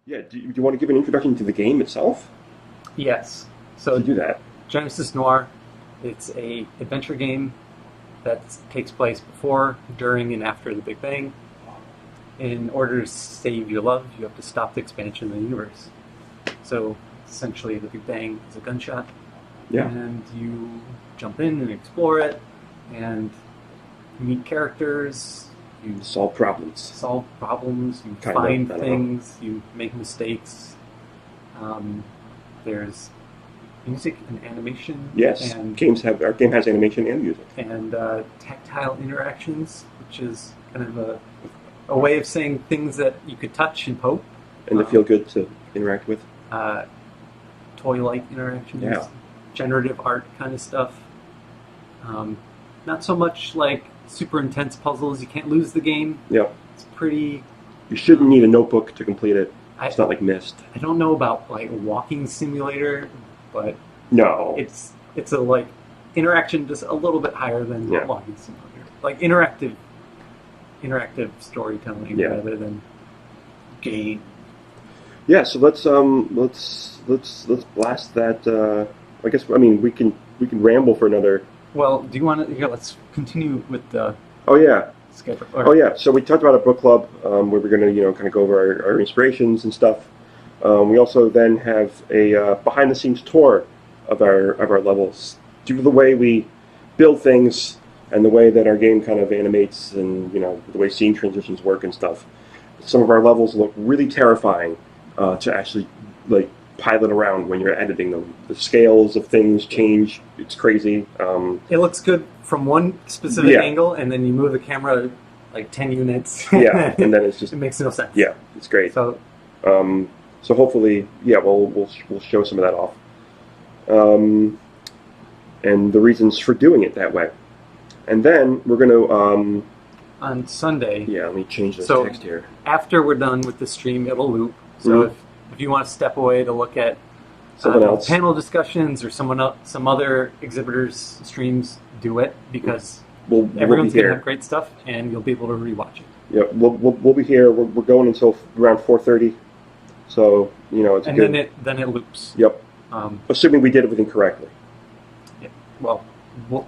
Yeah, do you want to give an introduction to the game itself? Yes. So So do that. Genesis Noir, it's a adventure game that takes place before, during, and after the Big Bang. In order to save your love, you have to stop the expansion of the universe. So essentially, the Big Bang is a gunshot, Yeah. and you jump in and explore it, and meet characters. You Solve problems. solve problems. You Kind of, find I don't know. things. You make mistakes. There's music and animation. Yes. And Our game has animation and music. tactile interactions, which is kind of a way of saying things that you could touch and poke. And they feel good to interact with. Toy-like interactions, Yeah. generative art kind of stuff. Not so much like super intense puzzles. You can't lose the game. Yeah. It's pretty. You shouldn't need a notebook to complete it. I, It's not like Myst. I don't know about like a walking simulator, but No. it's a like interaction just a little bit higher than Yeah. walking simulator. Like interactive storytelling Yeah. rather than game. Yeah, so let's blast that. I mean we can ramble for another. Well, do you want to? Here, let's continue with the Oh yeah, schedule. oh yeah. So we talked about a book club where we're going to kind of go over our inspirations and stuff. We also then have a behind the scenes tour of our levels due to the way we build things and the way that our game kind of animates and the way scene transitions work and stuff. Some of our levels look really terrifying to actually like pilot around when you're editing them. The scales of things change. It's crazy. It looks good from one specific Yeah. angle, and then you move the camera like 10 units. Yeah, and then it's just it makes no sense. yeah, it's great. So So hopefully, yeah, we'll show some of that off, and the reasons for doing it that way, and then we're gonna on Sunday, yeah. Let me change this So- text here. after we're done with the stream, it'll loop. So Mhm. if you want to step away to look at Someone else. panel discussions or some other exhibitors' streams, do it because We'll everyone's be going to here. have great stuff, and you'll be able to rewatch it. Yeah, we'll be here. We're going until around 4:30, so it's And good. then it loops. Yep. Um, Assuming we did everything correctly. well,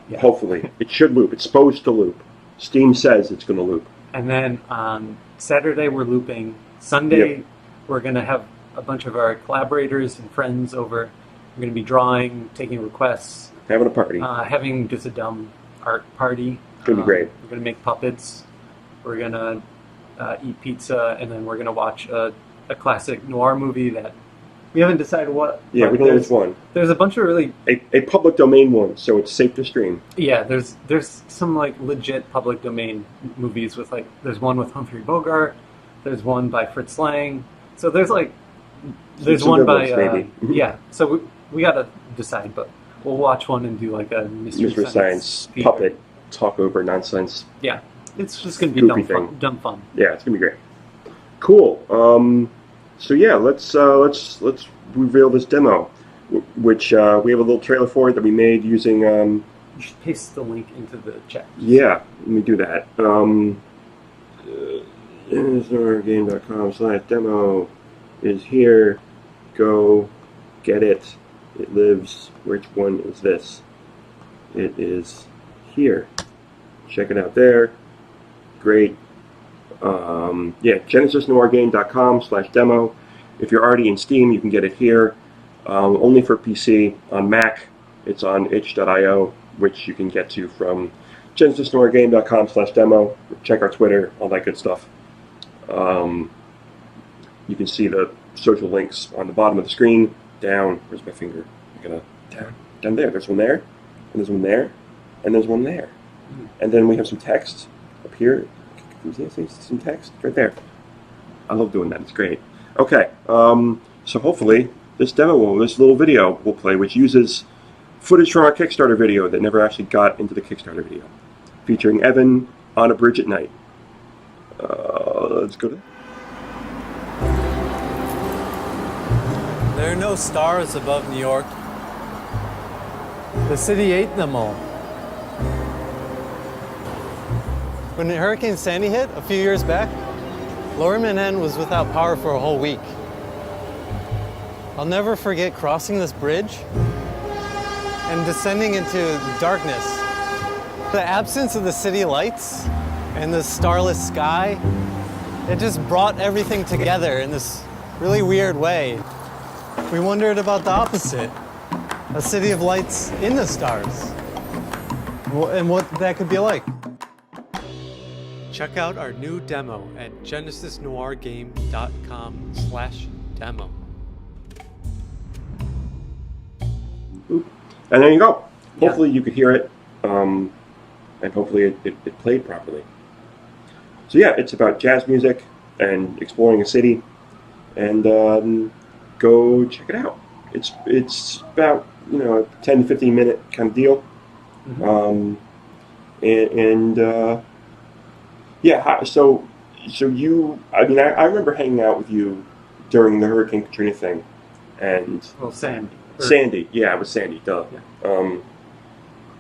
yeah. Hopefully, it should loop. It's supposed to loop. Steam says it's going to loop. And then on Saturday we're looping. Sunday Yep. we're going to have a bunch of our collaborators and friends over. We're going to be drawing, taking requests, Having a party. having just a dumb art party. It's gonna be great. We're going to make puppets. We're going to eat pizza, and then we're going to watch a classic noir movie that we haven't decided what. Yeah, but we don't know which there's- one. There's a bunch of really A public domain one, so it's safe to stream. yeah. There's some like legit public domain movies with like there's one with Humphrey Bogart. There's one by Fritz Lang. So there's Some one good by ones, maybe. yeah. So we gotta decide, but we'll watch one and do like a mystery Mr. Science feature. puppet talk over nonsense. Yeah, it's just gonna be Goofy dumb fun. Yeah, it's gonna be great. Cool. So yeah, let's reveal this demo, which we have a little trailer for it that we made using. You should paste the link into the chat. Yeah, let me do that. LudoNarraCon.com/demo is here. Go get it. It lives. Which one is this? It is here. Check it out there. Great. Yeah, GenesisNoirGame.com/demo. If you're already in Steam, you can get it here. Only for PC. On Mac, it's on itch.io, which you can get to from GenesisNoirGame.com/demo. Check our Twitter, all that good stuff. You can see the social links on the bottom of the screen. Down. Where's my finger? Down there. There's one there, and there's one there, and there's one there. And then we have some text up here. Can you see some text right there? I love doing that. It's great. Okay. So hopefully this little video will play, which uses footage from our Kickstarter video that never actually got into the Kickstarter video, featuring Evan on a bridge at night. Let's go to. There are no stars above New York. The city ate them all. When Hurricane Sandy hit a few years back, Lower Manhattan was without power for a whole week. I'll never forget crossing this bridge and descending into darkness. The absence of the city lights and the starless sky, it just brought everything together in this really weird way. We wondered about the opposite, a city of lights in the stars, and what that could be like. Check out our new demo at genesisnoirgame.com/demo. And there you go. Yeah. Hopefully you could hear it, and hopefully it played properly. So yeah, it's about jazz music and exploring a city, and go check it out. It's about a 10 to 15 minute kind of deal, yeah. So you, I remember hanging out with you during the Hurricane Katrina thing, and Sandy, yeah, it was Sandy, duh. Yeah.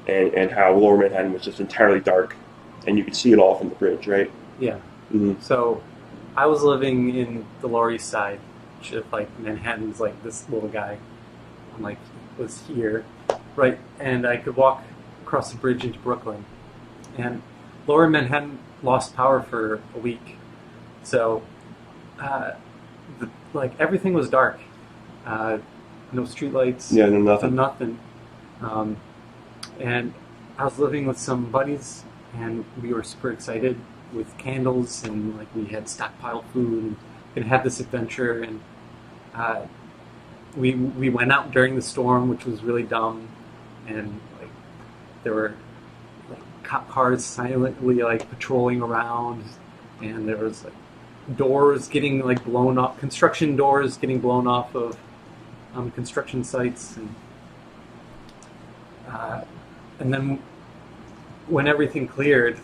And how Lower Manhattan was just entirely dark, and you could see it all from the bridge, right? Yeah. Mm-hmm. So I was living in the Lower East Side, which is like Manhattan's like this little guy. I'm like, was here, right? And I could walk across the bridge into Brooklyn. And Lower Manhattan lost power for a week. So, everything was dark. No streetlights. Yeah, no nothing. Nothing. And I was living with some buddies, and we were super excited with candles, and like we had stockpiled food, and gonna have this adventure. And we went out during the storm, which was really dumb, and like there were like cop cars silently like patrolling around, and there was like doors getting like blown off, construction doors getting blown off of construction sites, and then when everything cleared,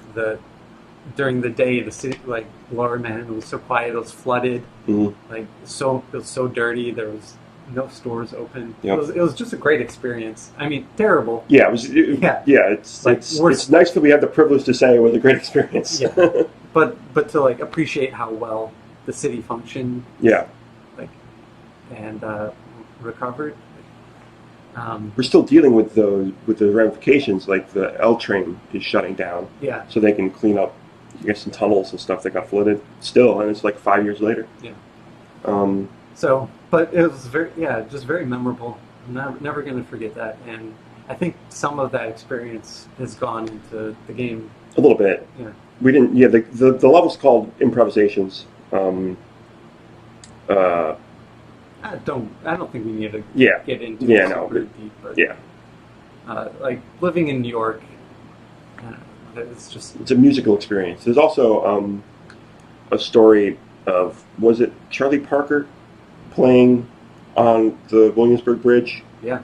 during the day, the city, like Lower Manhattan, was so quiet. It was flooded. Mm-hmm. Like it was so dirty. There was no stores open. Yep. It was just a great experience. I mean, terrible. Yeah, it was. It's nice that we have the privilege to say it was a great experience. Yeah, but to like appreciate how well the city functioned. Yeah. And recovered. We're still dealing with the ramifications. Like the L train is shutting down. Yeah. So they can clean up, I guess, some tunnels and stuff that got flooded. Still, and it's like 5 years later. Yeah. So, but it was just very memorable. I'm never going to forget that, and I think some of that experience has gone into the game a little bit. Yeah. We didn't. Yeah. The level's called improvisations. I don't think we need to get into it super deep. But, yeah. Like living in New York, it's a musical experience. There's also a story of, was it Charlie Parker playing on the Williamsburg Bridge? Yeah.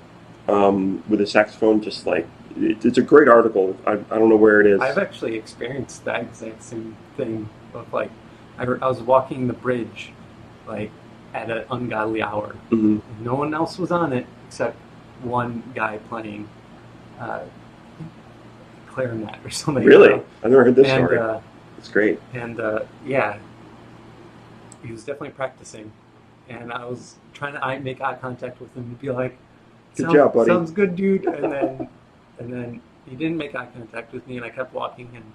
With a saxophone, just like it's a great article. I don't know where it is. I've actually experienced that exact same thing. Of like, I was walking the bridge, like at an ungodly hour. Mm-hmm. No one else was on it except one guy playing clarinet or something. Really? I've never heard this story. It's great. And yeah, he was definitely practicing, and I was trying to make eye contact with him and be like, "Good job, buddy. Sounds good, dude." And then he didn't make eye contact with me, and I kept walking, and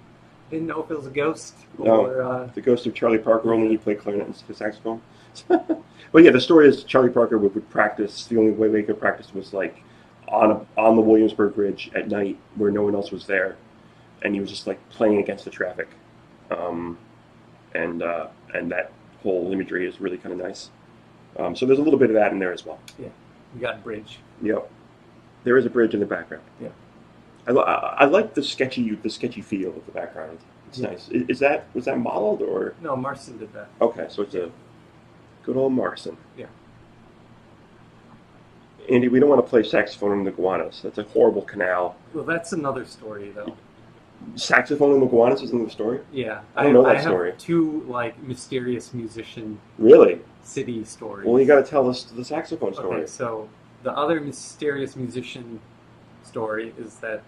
didn't know if it was a ghost or the ghost of Charlie Parker. Only he played clarinet instead of saxophone. But yeah, the story is Charlie Parker would practice. The only way they could practice was like on the Williamsburg Bridge at night, where no one else was there, and he was just like playing against the traffic, and that whole imagery is really kind of nice. So there's a little bit of that in there as well. Yeah, we got a bridge. Yep, there is a bridge in the background. Yeah, I like the sketchy feel of the background. It's nice. Was that modeled or? No, Marston did that. Okay, so it's a good old Marston. Yeah. Andy, we don't want to play saxophone in the iguanas. That's a horrible canal. Well, that's another story, though. Saxophone in the iguanas is another story? Yeah. I don't know that story. I have two, like, mysterious musician city stories. Well, you got to tell us the saxophone story. Okay, so the other mysterious musician story is that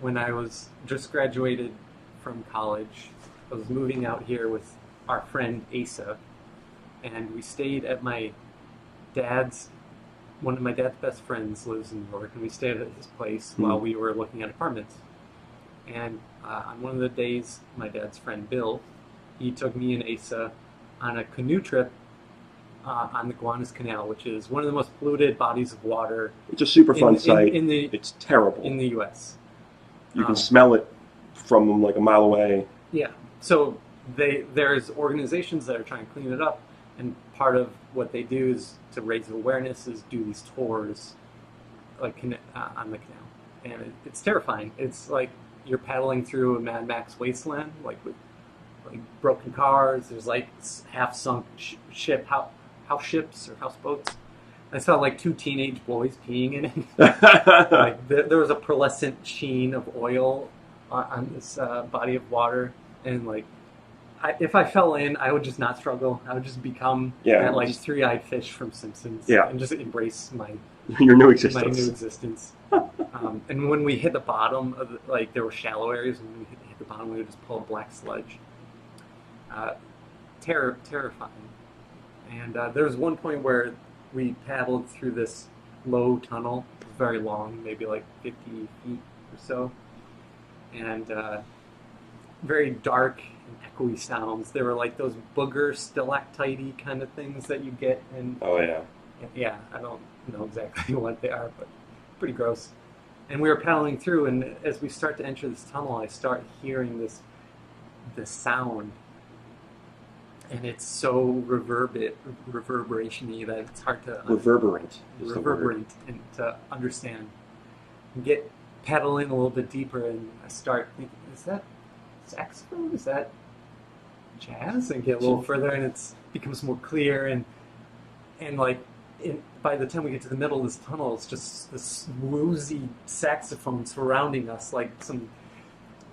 when I was just graduated from college, I was moving out here with our friend Asa, and we stayed at my dad's one of my dad's best friends lives in New York, and we stayed at his place while we were looking at apartments. And on one of the days, my dad's friend Bill, he took me and Asa on a canoe trip on the Gowanus Canal, which is one of the most polluted bodies of water. It's a super fun site. It's terrible. In the U.S. You can smell it from like a mile away. Yeah. So there's organizations that are trying to clean it up, and part of what they do is to raise awareness is do these tours like on the canal. And it's terrifying. It's like you're paddling through a Mad Max wasteland, like with like broken cars. There's like half-sunk house ships or houseboats. I saw like 2 teenage boys peeing in it. Like there was a pearlescent sheen of oil on this body of water, and like if I fell in, I would just not struggle. I would just become that like three-eyed fish from Simpsons, and just embrace my your new existence. My new existence. And when we hit the bottom of like there were shallow areas, and when we hit the bottom, we would just pull a black sludge. Terrifying. And there was one point where we paddled through this low tunnel, very long, maybe like 50 feet or so, and very dark and echoey sounds. There were like those booger stalactite kind of things that you get in. Oh yeah. Yeah, I don't know exactly what they are, but pretty gross. And we were paddling through, and as we start to enter this tunnel, I start hearing this sound. And it's so reverberation-y that it's hard to... Reverberant. And to understand. And get paddling a little bit deeper, and I start thinking, is that saxophone? Is that jazz? And get a little further, and it becomes more clear, and like, by the time we get to the middle of this tunnel, it's just this woozy saxophone surrounding us, like some...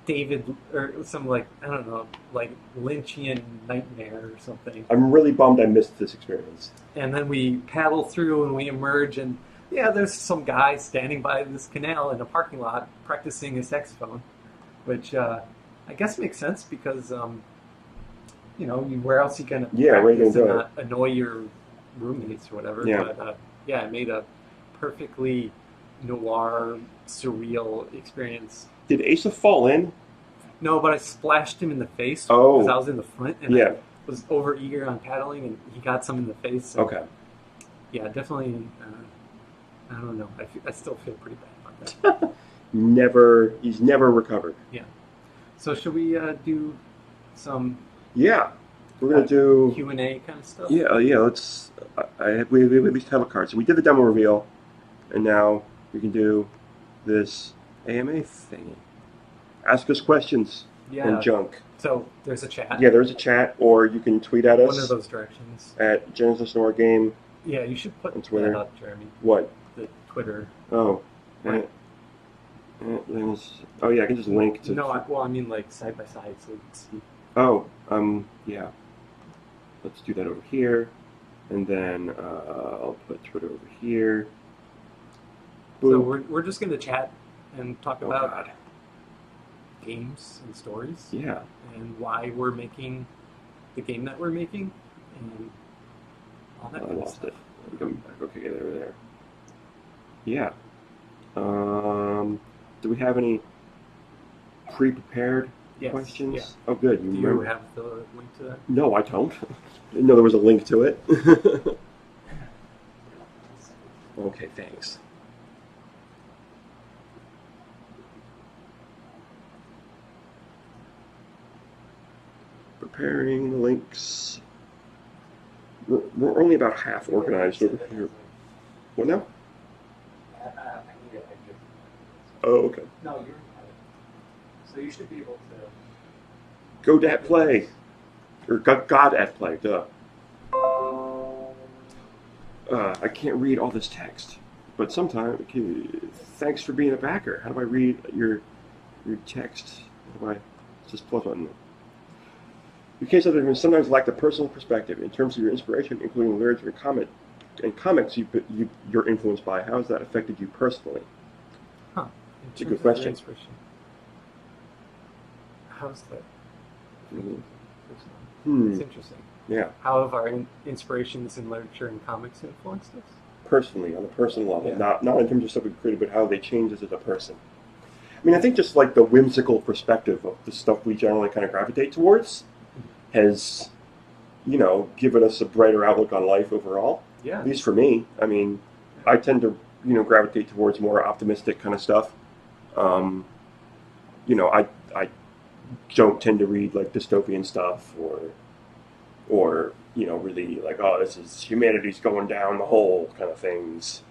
David, or some like, I don't know, like Lynchian nightmare or something. I'm really bummed I missed this experience. And then we paddle through and we emerge, and there's some guy standing by this canal in a parking lot practicing his saxophone, which I guess makes sense because, where else are you going to practice and not annoy your roommates or whatever. Yeah. But it made a perfectly noir, surreal experience. Did Asa fall in? No, but I splashed him in the face because I was in the front and I was over eager on paddling, and he got some in the face. Okay. Yeah, definitely. I don't know. I still feel pretty bad about that. He's never recovered. Yeah. So should we do some? Yeah, we're gonna do Q&A kind of stuff. Yeah. Let's. We at least have a card. So we did the demo reveal, and now we can do this AMA thingy. Ask us questions and junk. So there's a chat. Yeah, there's a chat, or you can tweet at us. One of those directions. At Genesis Noir Game. Yeah, you should put Twitter. That up, Jeremy. What? The Twitter. Oh. Right. Oh yeah, I can just link to. No, I mean like side by side, so we can see. Oh, yeah. Let's do that over here, and then I'll put Twitter over here. Boom. So we're just going to chat and talk about games and stories. Yeah. And why we're making the game that we're making, and all that kind of stuff. Okay, there. Yeah. Do we have any pre-prepared questions? Yeah. Oh, good. Do you have the link to that? No, I don't. I didn't know there was a link to it. Okay, thanks. Preparing the links. We're only about half organized over here. What now? Oh, okay. No, you're so you should be able to go at play, or God at play. Duh. I can't read all this text, but sometimes. Thanks for being a backer. How do I read your text? How do I? It's just plus button. Your case other sometimes lack the personal perspective in terms of your inspiration, including literature and comics you're influenced by. How has that affected you personally? Huh. It's a good question. How's that? It's interesting. Yeah. How have our inspirations in literature and comics influenced us? personally, on a personal level, Yeah. not in terms of stuff we created, but how they change us as a person. I mean, I think just like the whimsical perspective of the stuff we generally kind of gravitate towards has, given us a brighter outlook on life overall. Yeah. At least for me. I mean, I tend to, gravitate towards more optimistic kind of stuff. I don't tend to read like dystopian stuff or really like, oh, this is humanity's going down the hole kind of things.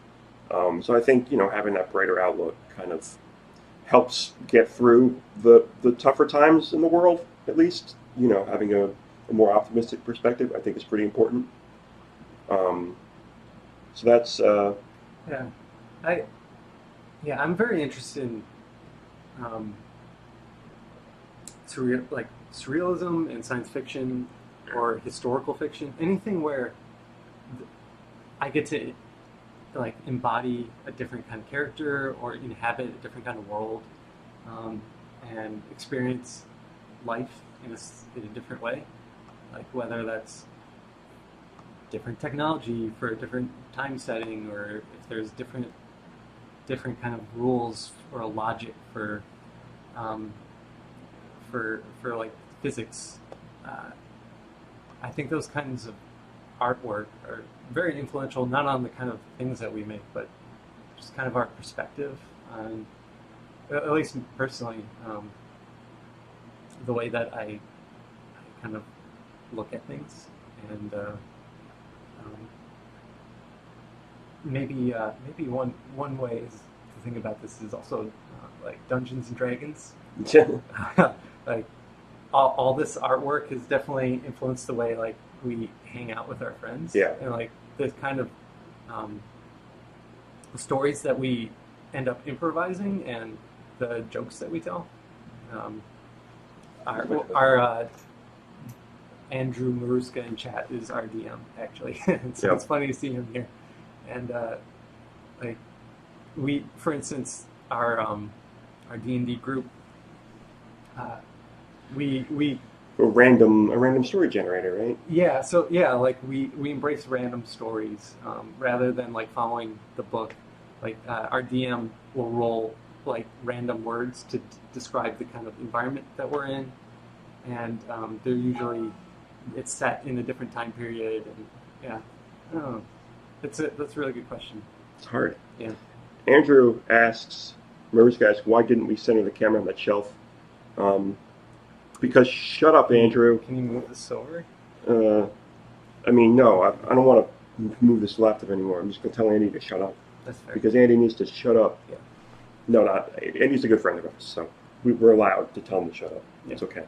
So I think, having that brighter outlook kind of helps get through the tougher times in the world, at least. Having a more optimistic perspective, I think, is pretty important. So that's... I'm very interested in surrealism and science fiction or historical fiction, anything where I get to embody a different kind of character or inhabit a different kind of world, and experience life in a different way, like whether that's different technology for a different time setting, or if there's different kind of rules or a logic for like physics. I think those kinds of artwork are very influential, not on the kind of things that we make, but just kind of our perspective on, at least personally, the way that I kind of look at things. And maybe one way is to think about this is also like Dungeons and Dragons. Like all this artwork has definitely influenced the way like we hang out with our friends. Yeah. And like the kind of the stories that we end up improvising and the jokes that we tell. Our Andrew Maruska in chat is our DM, actually. So It's funny to see him here. And we, for instance, our D&D group, we a random story generator, right? Yeah. So like we embrace random stories rather than like following the book. Like our DM will roll like random words to describe the kind of environment that we're in, and they're usually it's set in a different time period, and I don't know. That's a really good question. It's hard. Yeah. Andrew asks, Maruska asks, why didn't we center the camera on that shelf? Because shut up, Andrew. Can you move this over? I mean, no, I don't want to move this laptop anymore. I'm just going to tell Andy to shut up. That's fair. Because Andy needs to shut up. Yeah. No, not Andy's a good friend of ours, so we're allowed to tell him to shut up. Yeah. It's okay.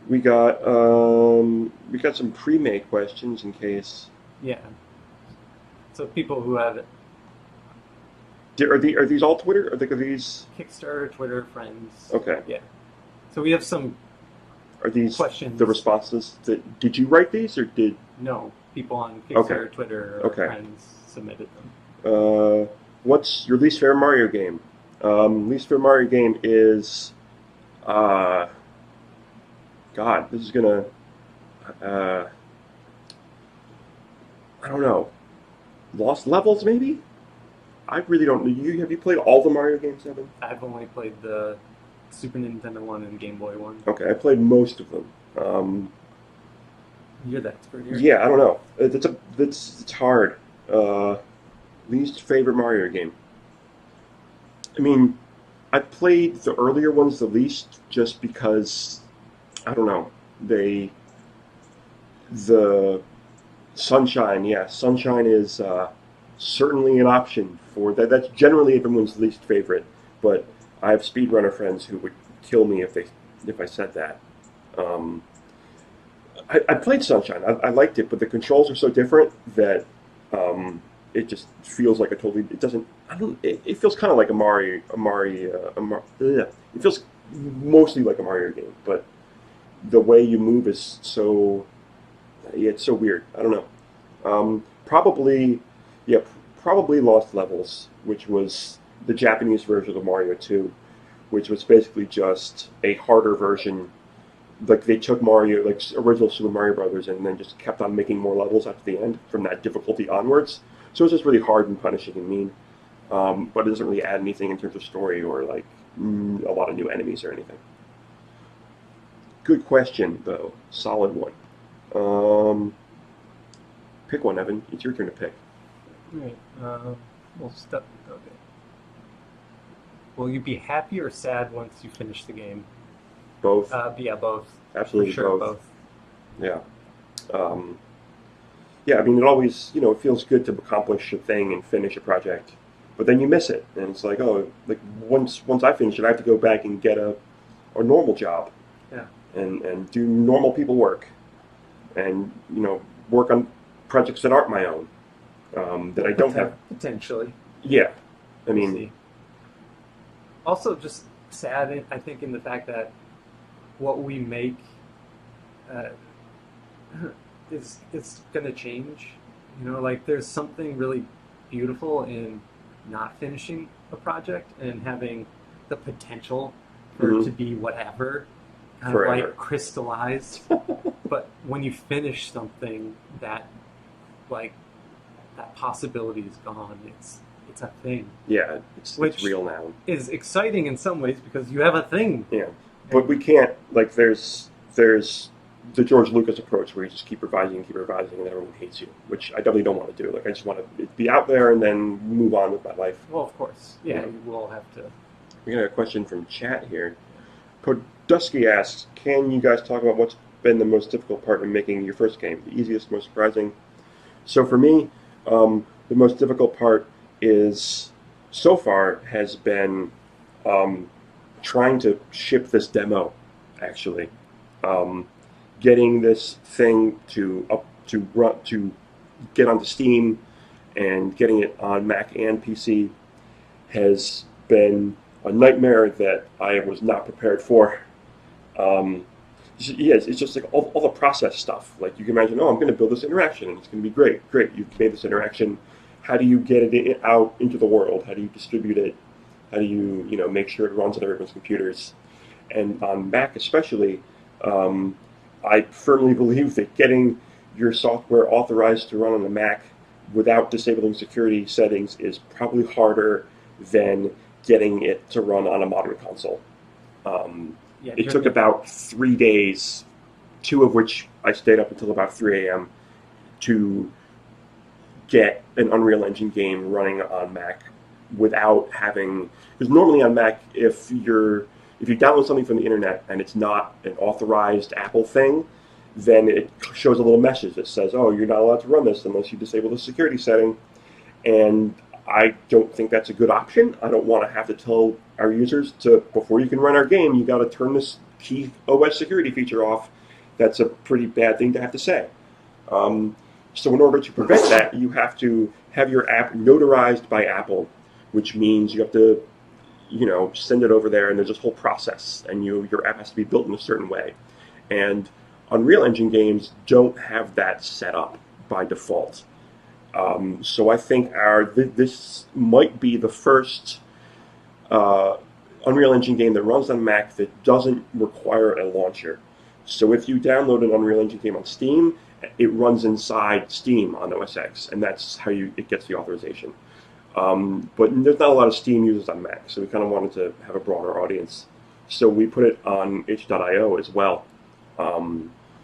We got some pre-made questions in case. Yeah. So people who have it. Are these all Twitter? Are these Kickstarter, Twitter, friends? Okay. Yeah. So we have some. Are these questions? The responses? Did you write these or did? No, people on Kickstarter, Okay. Twitter, or Okay. friends submitted them. What's your least favorite Mario game? Least favorite Mario game is, God, this is gonna, I don't know, Lost Levels maybe? I really don't know. Have you played all the Mario games, Evan? I've only played the Super Nintendo one and Game Boy one. Okay, I played most of them. You're the expert here. Yeah, I don't know. It's hard. Least favorite Mario game. I mean, I played the earlier ones the least just because, I don't know, the Sunshine, yeah, Sunshine is certainly an option for that. That's generally everyone's least favorite, but I have speedrunner friends who would kill me if I said that. I played Sunshine. I liked it, but the controls are so different that it just feels like a totally. It doesn't. I don't. It feels kind of like a Mario. It feels mostly like a Mario game, but the way you move is so. Yeah, it's so weird. I don't know. Probably Lost Levels, which was the Japanese version of Mario 2, which was basically just a harder version like they took Mario, like original Super Mario Brothers, and then just kept on making more levels after the end from that difficulty onwards. So it's just really hard and punishing and mean. But it doesn't really add anything in terms of story or like a lot of new enemies or anything. Good question, though. Solid one. Pick one, Evan. It's your turn to pick. All right. We'll step. Okay. Will you be happy or sad once you finish the game? Both. Yeah, both. Absolutely For sure, both. Yeah. Yeah, I mean, it always, it feels good to accomplish a thing and finish a project, but then you miss it, and it's like, oh, like once I finish it, I have to go back and get a normal job, Yeah. and do normal people work, and work on projects that aren't my own, that I don't have. Potentially. Yeah, I We'll mean, see. Also, just sad, I think, in the fact that what we make is going to change. Like there's something really beautiful in not finishing a project and having the potential for it to be whatever, kind Forever. of like crystallized. But when you finish something that possibility is gone, it's a thing. yeah, it's real now. Is exciting in some ways because you have a thing. Yeah, but we can't, like, there's the George Lucas approach where you just keep revising and everyone hates you, which I definitely don't want to do. Like, I just want to be out there and then move on with my life. Well, of course. Yeah, you will have to. We got a question from chat here. Podusky asks, can you guys talk about what's been the most difficult part in making your first game? The easiest, most surprising? So for me, the most difficult part so far has been trying to ship this demo, actually. Getting this thing to get onto Steam and getting it on Mac and PC has been a nightmare that I was not prepared for. It's just like all the process stuff. Like you can imagine, I'm going to build this interaction and it's going to be great. Great, you've made this interaction. How do you get it out into the world? How do you distribute it? How do you make sure it runs on everyone's computers? And on Mac especially, I firmly believe that getting your software authorized to run on a Mac without disabling security settings is probably harder than getting it to run on a modern console. It took about 3 days, 2 of which I stayed up until about 3 a.m. to get an Unreal Engine game running on Mac without having, because normally on Mac, if you download something from the internet and it's not an authorized Apple thing, then it shows a little message that says, oh, you're not allowed to run this unless you disable the security setting. And I don't think that's a good option. I don't want to have to tell our users before you can run our game, you got to turn this key OS security feature off. That's a pretty bad thing to have to say. So in order to prevent that, you have to have your app notarized by Apple, which means you have to send it over there, and there's this whole process, and your app has to be built in a certain way. And Unreal Engine games don't have that set up by default. So I think this might be the first Unreal Engine game that runs on Mac that doesn't require a launcher. So if you download an Unreal Engine game on Steam, it runs inside Steam on OS X, and that's how it gets the authorization. But there's not a lot of Steam users on Mac, so we kind of wanted to have a broader audience. So we put it on itch.io as well.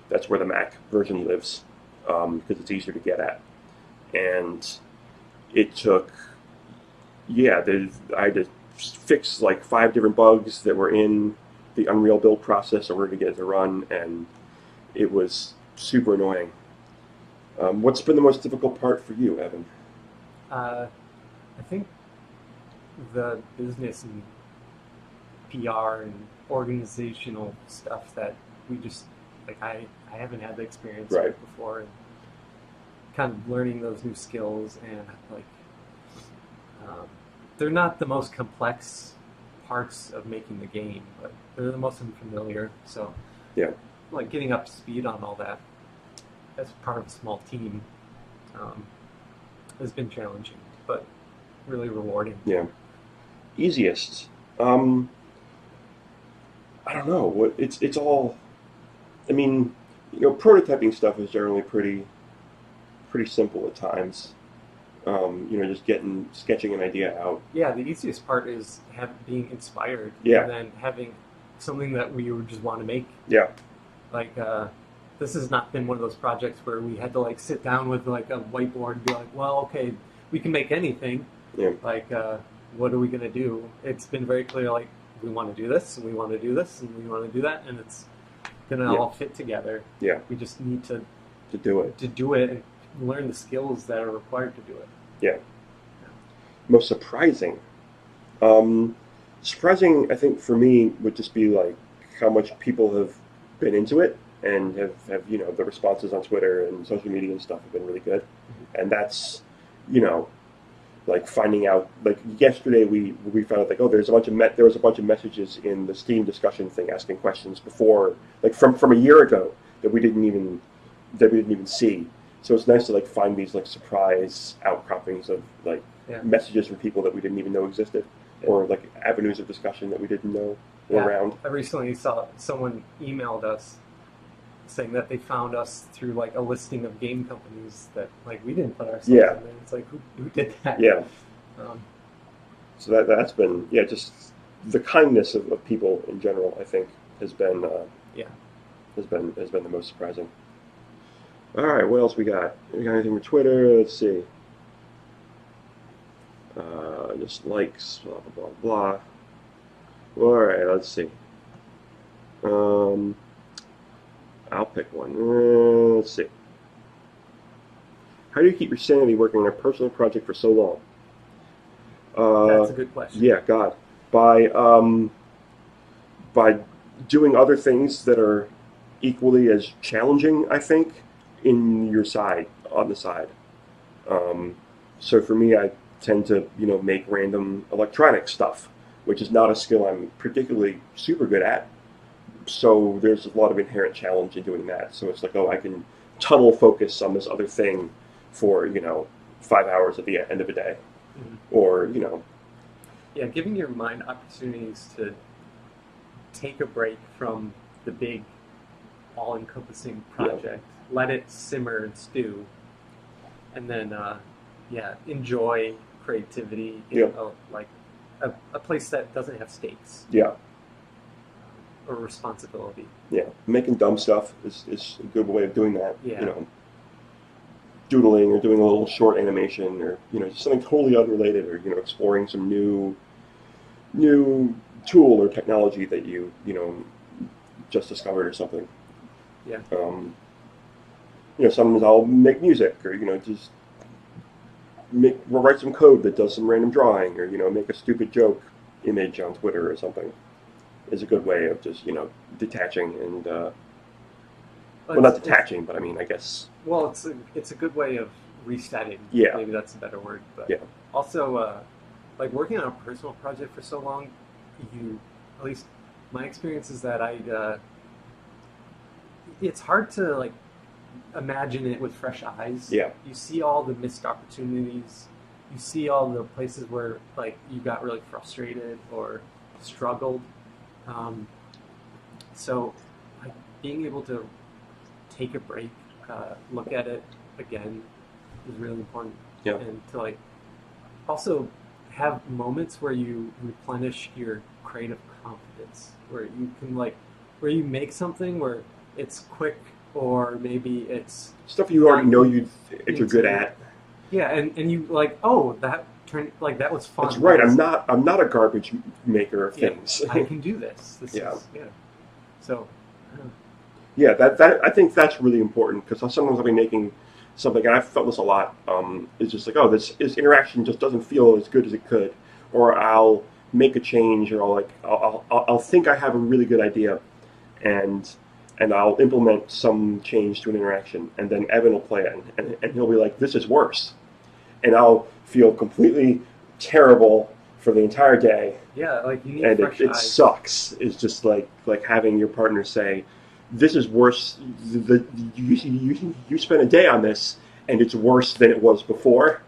That's where the Mac version lives, because it's easier to get at. And it took, I had to fix like 5 different bugs that were in the Unreal build process in order to get it to run, and it was super annoying. What's been the most difficult part for you, Evan? I think the business and PR and organizational stuff that we just, I haven't had the experience Right. with before, and kind of learning those new skills, and they're not the most complex parts of making the game, but they're the most unfamiliar, so Yeah. getting up to speed on all that as part of a small team has been challenging, but really rewarding. Yeah. Easiest. I don't know. It's all I mean, prototyping stuff is generally pretty simple at times. Just sketching an idea out. Yeah, the easiest part is being inspired. Yeah. And then having something that we would just want to make. Yeah. Like, this has not been one of those projects where we had to like sit down with like a whiteboard and be like, well, okay, we can make anything. Yeah. Like, what are we gonna do? It's been very clear, like, we want to do this, and we want to do this, and we want to do that, and it's gonna all fit together. Yeah. We just need to do it. To do it and learn the skills that are required to do it. Yeah. Most surprising. Surprising, I think, for me would just be like how much people have been into it and have the responses on Twitter and social media and stuff have been really good. And that's, like finding out, like yesterday we found out like, oh, there was a bunch of messages in the Steam discussion thing asking questions before, like from a year ago that we didn't even see. So it's nice to like find these like surprise outcroppings of like messages from people that we didn't even know existed, or like avenues of discussion that we didn't know were around. I recently saw someone emailed us saying that they found us through like a listing of game companies that like we didn't put ourselves in there. It's like who did that? Yeah. So that's been just the kindness of people in general. I think has been has been the most surprising. All right, what else we got? We got anything for Twitter? Let's see. Just likes, blah blah blah blah. All right, let's see. I'll pick one. Let's see. How do you keep your sanity working on a personal project for so long? That's a good question. Yeah, God. By doing other things that are equally as challenging, I think, on the side. So for me, I tend to, make random electronic stuff, which is not a skill I'm particularly super good at. So there's a lot of inherent challenge in doing that. So it's like, I can tunnel focus on this other thing for, 5 hours at the end of a day. Mm-hmm. Or, Yeah, giving your mind opportunities to take a break from the big, all-encompassing project. Let it simmer and stew. And then, enjoy creativity in a place that doesn't have stakes. Yeah. Or responsibility. Yeah, making dumb stuff is a good way of doing that. Yeah. Doodling or doing a little short animation or just something totally unrelated, or exploring some new tool or technology that you just discovered or something. Yeah. Sometimes I'll make music or just write some code that does some random drawing, or make a stupid joke image on Twitter or something. Is a good way of just detaching and not detaching, but I mean, I guess. Well, it's a good way of resetting. Yeah. Maybe that's a better word, but yeah. Also, like working on a personal project for so long, at least my experience is that it's hard to like imagine it with fresh eyes. Yeah. You see all the missed opportunities. You see all the places where like you got really frustrated or struggled. So like, being able to take a break, look at it again is really important. Yeah. And to like also have moments where you replenish your creative confidence, where you can where you make something where it's quick, or maybe it's stuff you already know you're good at. Yeah, and you that turned that was fun. That's right. I'm not a garbage maker of things. I can do this. So. Yeah, that I think that's really important, because sometimes I'll be making something, and I've felt this a lot. It's just like, this interaction just doesn't feel as good as it could, or I'll make a change, or I'll think I have a really good idea, and I'll implement some change to an interaction, and then Evan will play it, and he'll be like, "This is worse," and I'll feel completely terrible for the entire day. Yeah, like you need and fresh it eyes. Sucks. It's just like having your partner say, "This is worse. You spent a day on this, and it's worse than it was before."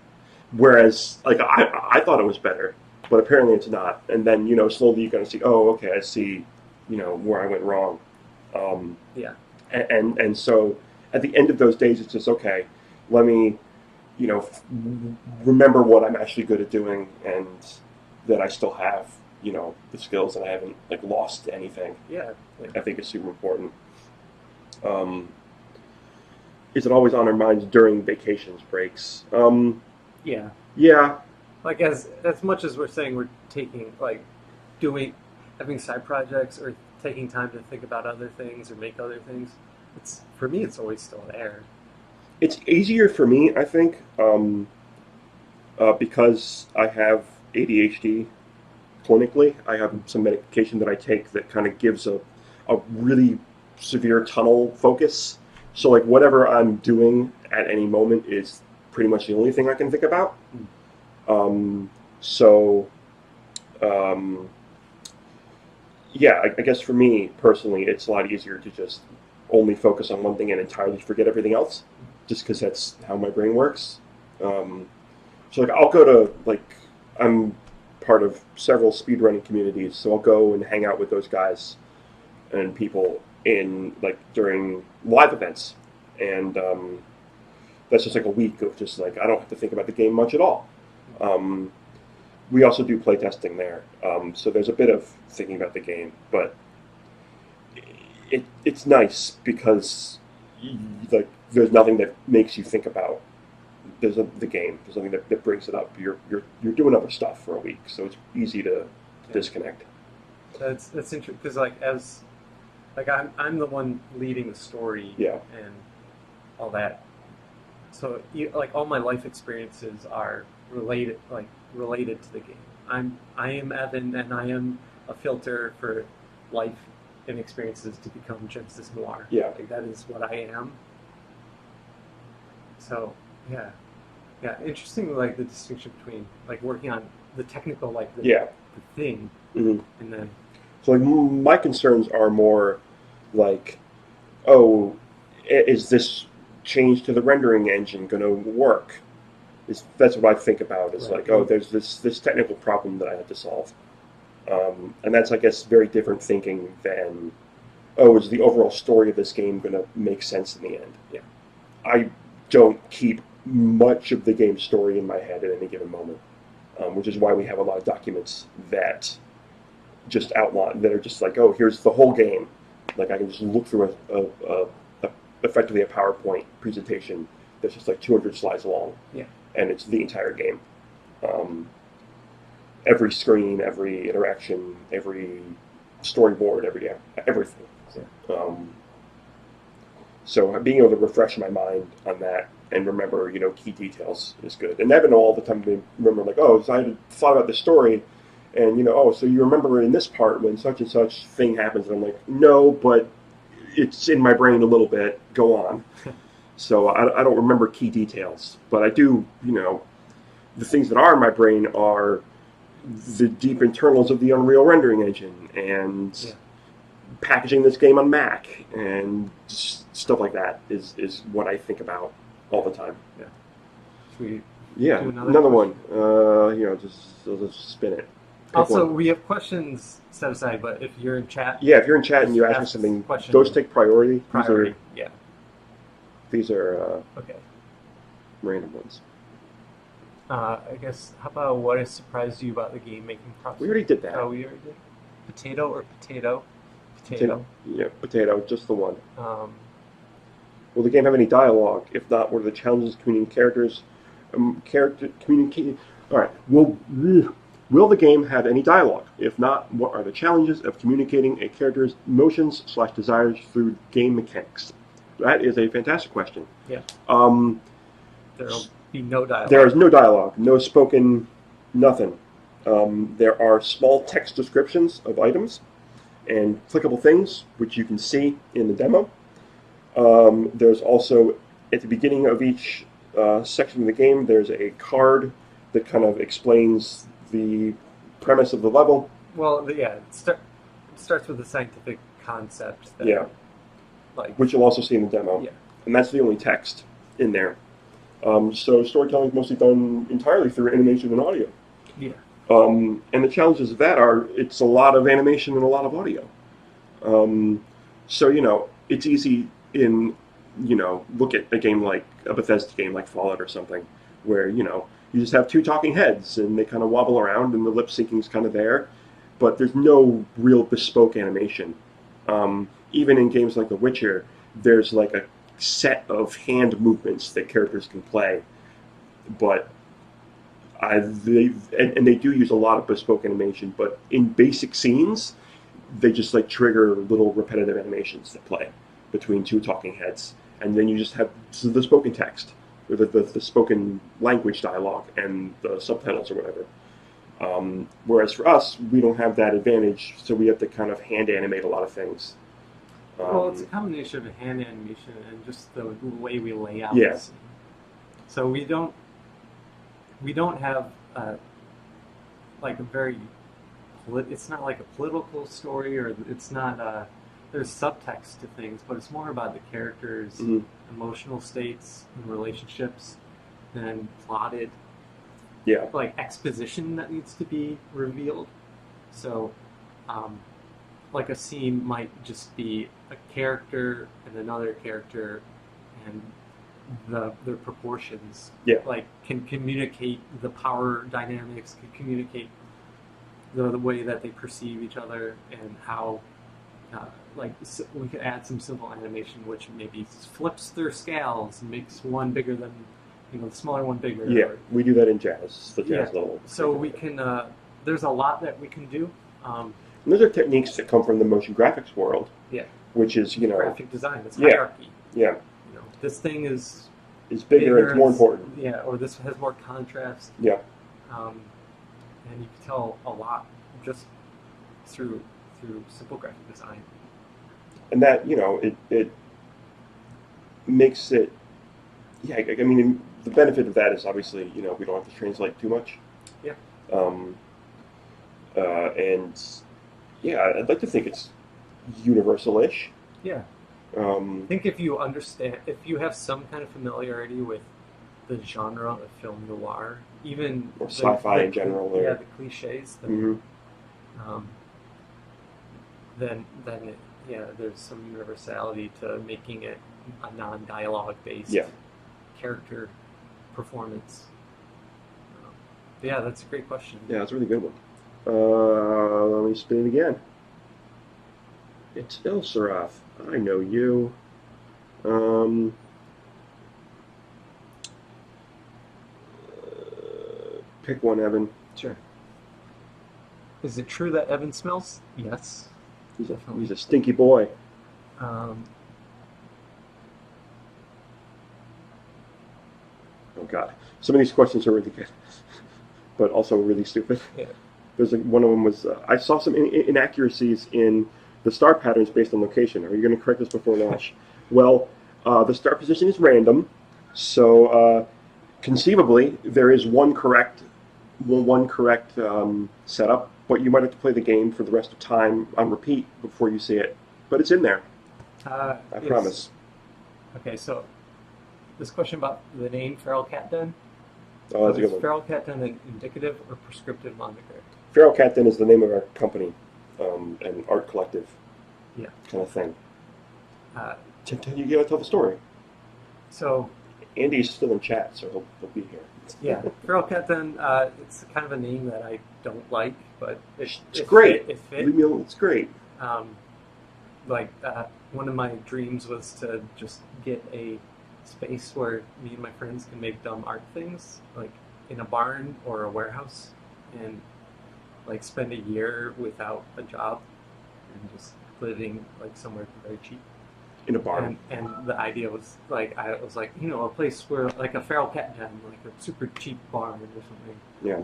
Whereas, I thought it was better, but apparently it's not. And then slowly you kind of see, oh, okay, I see, where I went wrong. And so at the end of those days, it's just okay. Let me, remember what I'm actually good at doing, and that I still have, the skills, and I haven't lost anything. Yeah. I think is super important. Is it always on our minds during vacations, breaks? Yeah. Yeah. Like as much as we're saying we're taking having side projects or taking time to think about other things or make other things, for me it's always still there. It's easier for me, I think, because I have ADHD clinically. I have some medication that I take that kind of gives a really severe tunnel focus. So whatever I'm doing at any moment is pretty much the only thing I can think about. Yeah, I guess for me personally, it's a lot easier to just only focus on one thing and entirely forget everything else, just because that's how my brain works. So I'll go to I'm part of several speedrunning communities, so I'll go and hang out with those guys and people in during live events, and that's just a week of just I don't have to think about the game much at all. We also do playtesting there, so there's a bit of thinking about the game, but it's nice because there's nothing that makes you think about the game. There's nothing that brings it up. You're doing other stuff for a week, so it's easy to disconnect. That's interesting because I'm the one leading the story, and all that. So all my life experiences are related to the game. I am Evan, and I am a filter for life and experiences to become Genesis Noir. Yeah, that is what I am. So yeah, interesting. The distinction between working on the technical, the thing, mm-hmm. and then. So my concerns are more is this change to the rendering engine going to work? That's what I think about. Is right. There's this technical problem that I have to solve, and that's, I guess, very different thinking than, is the overall story of this game going to make sense in the end? Yeah, I don't keep much of the game's story in my head at any given moment, which is why we have a lot of documents that just outline that are just here's the whole game. I can just look through effectively a PowerPoint presentation that's just 200 slides long. Yeah. And it's the entire game. Every screen, every interaction, every storyboard, everything. Yeah. So being able to refresh my mind on that and remember, key details is good. And Evan all the time to remember, so I had thought about the story, and so you remember in this part when such and such thing happens, and I'm no, but it's in my brain a little bit. Go on. So I don't remember key details, but I do, the things that are in my brain are the deep internals of the Unreal rendering engine and packaging this game on Mac and stuff like that is what I think about all the time. Yeah. Should we do another one? Just spin it. Pick also, one. we have questions set aside, but if you're in chat... Yeah, if you're in chat and you ask me something, those take priority. These are okay. Random ones. I guess, how about what has surprised you about the game-making process? We already did that. Oh, we already did? Potato or potato? Potato. Yeah, potato, just the one. Will the game have any dialogue? If not, what are the challenges communicating characters? Communicating... All right. Will the game have any dialogue? If not, what are the challenges of communicating a character's emotions / desires through game mechanics? That is a fantastic question. Yeah. There'll be no dialogue. There is no dialogue, no spoken, nothing. There are small text descriptions of items and clickable things, which you can see in the demo. There's also, at the beginning of each section of the game, there's a card that kind of explains the premise of the level. Well, it starts with a scientific concept. That, which you'll also see in the demo. Yeah. And that's the only text in there. So storytelling is mostly done entirely through animation and audio. Yeah. And the challenges of that are, it's a lot of animation and a lot of audio. So, it's easy in, look at a game like a Bethesda game like Fallout or something, where, you just have two talking heads and they kind of wobble around and the lip syncing's kind of there, but there's no real bespoke animation. Even in games like The Witcher, there's like a set of hand movements that characters can play, but they do use a lot of bespoke animation, but in basic scenes, they just like trigger little repetitive animations that play between two talking heads, and then you just have the spoken text, or the spoken language dialogue, and the subtitles or whatever. Whereas for us, we don't have that advantage, so we have to kind of hand animate a lot of things. Well, it's a combination of hand animation and just the way we lay out. Yeah. So we don't have like a very. It's not like a political story, or it's not. There's subtext to things, but it's more about the characters' emotional states and relationships than plotted. Yeah. Like exposition that needs to be revealed. So, like a scene might just be a character and another character, and their proportions. Yeah. Like can communicate the power dynamics, can communicate the way that they perceive each other, and how. We could add some simple animation which maybe flips their scales and makes one bigger than, the smaller one bigger. Yeah, or, we do that in jazz, the jazz level. So we can, there's a lot that we can do. And those are techniques that come from the motion graphics world. Yeah. Which is, graphic design, it's hierarchy. Yeah. This thing is bigger and it's more important. Yeah, or this has more contrast. Yeah. And you can tell a lot just through simple graphic design. And that, it makes it, I mean, the benefit of that is obviously, we don't have to translate too much. Yeah. And, I'd like to think it's universal-ish. Yeah. I think if you have some kind of familiarity with the genre of film noir, even or sci-fi in general, the cliches, then, there's some universality to making it a non-dialogue based character performance. That's a great question. Yeah, that's a really good one. Let me spin it again. It's Ilsarath. I know you. Pick one, Evan. Sure. Is it true that Evan smells? Yes. He's a stinky boy. Oh God. Some of these questions are really good, but also really stupid. Yeah. There's one of them was, I saw some inaccuracies in the star patterns based on location. Are you going to correct this before launch? Well, the star position is random, so conceivably there is one correct setup, but you might have to play the game for the rest of time on repeat before you see it. But it's in there. I promise. Okay, so this question about the name Feral Cat Den. Oh, that's a good Is one. Feral Cat Den an indicative or prescriptive moniker? Feral Cat Den is the name of our company, an art collective, kind of thing. You gotta tell the story. So Andy's still in chat, so he'll be here. Yeah, Feral Cat Den. It's kind of a name that I don't like, but it's great. It fit. It's great. One of my dreams was to just get a space where me and my friends can make dumb art things, like in a barn or a warehouse, and like spend a year without a job and just living like somewhere very cheap. In a barn. And the idea was like, a place where like a feral cat den, like a super cheap barn or something. Yeah.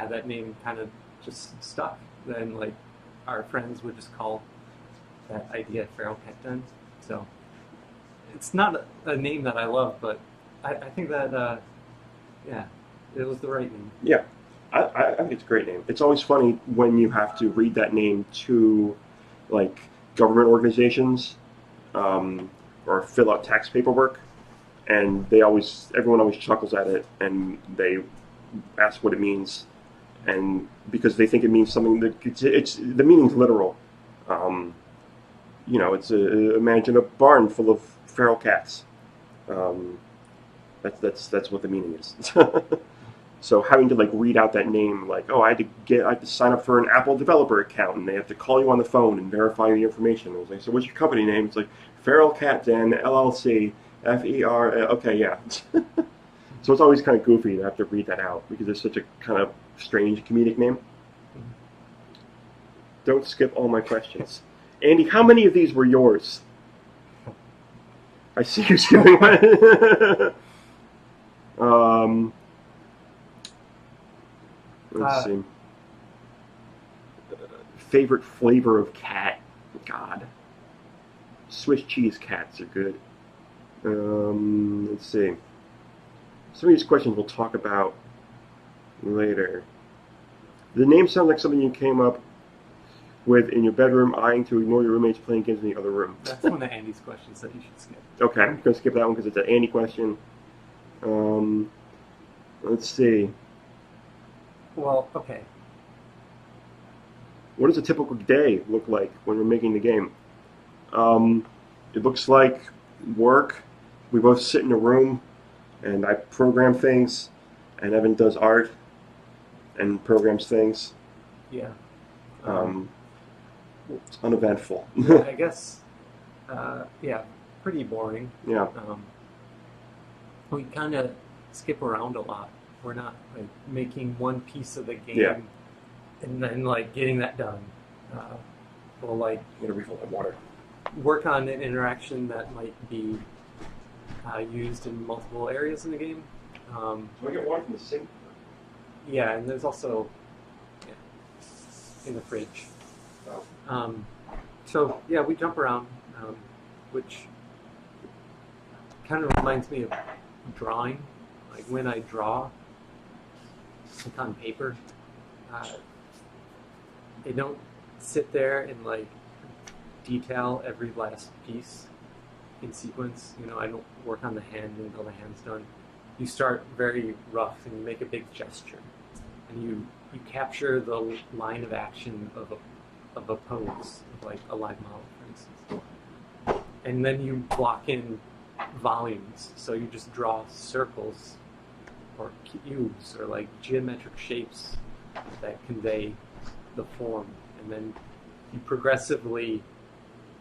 That name kind of just stuck. Then like our friends would just call that idea feral cat den. So it's not a name that I love, but I think that it was the right name. Yeah, I think it's a great name. It's always funny when you have to read that name to like government organizations or fill out tax paperwork, and everyone always chuckles at it, and they ask what it means, and because they think it means something that it's the meaning's literal, it's imagine a barn full of feral cats. That's what the meaning is. So having to like read out that name, like, oh, I had to sign up for an Apple developer account, and they have to call you on the phone and verify the information. I was like, so what's your company name? It's like Feral Cat Den LLC, FER. Okay, yeah. So it's always kind of goofy to have to read that out because it's such a kind of strange comedic name. Don't skip all my questions. Andy, how many of these were yours? I see you skipping one. Let's see. Favorite flavor of cat? God. Swiss cheese cats are good. Let's see. Some of these questions we'll talk about later. The name sounds like something you came up with in your bedroom, eyeing to ignore your roommates playing games in the other room. That's one of Andy's questions that you should skip. Okay, I'm going to skip that one because it's an Andy question. Let's see. Well, okay. What does a typical day look like when we're making the game? It looks like work. We both sit in a room, and I program things, and Evan does art and programs things. Yeah. It's uneventful. I guess, yeah, pretty boring. Yeah. We kind of skip around a lot. We're not like making one piece of the game, Yeah. and then like getting that done. We'll like I'm going to refill my water. work on an interaction that might be used in multiple areas in the game. Do I get water from the sink? Yeah, and there's also in the fridge. Oh. So yeah, we jump around, which kind of reminds me of drawing. Like when I draw, like on paper, I don't sit there and like detail every last piece in sequence. I don't work on the hand until the hand's done. You start very rough and you make a big gesture, and you capture the line of action of a pose, like a live model, for instance. And then you block in volumes, so you just draw circles or cubes or like geometric shapes that convey the form, and then you progressively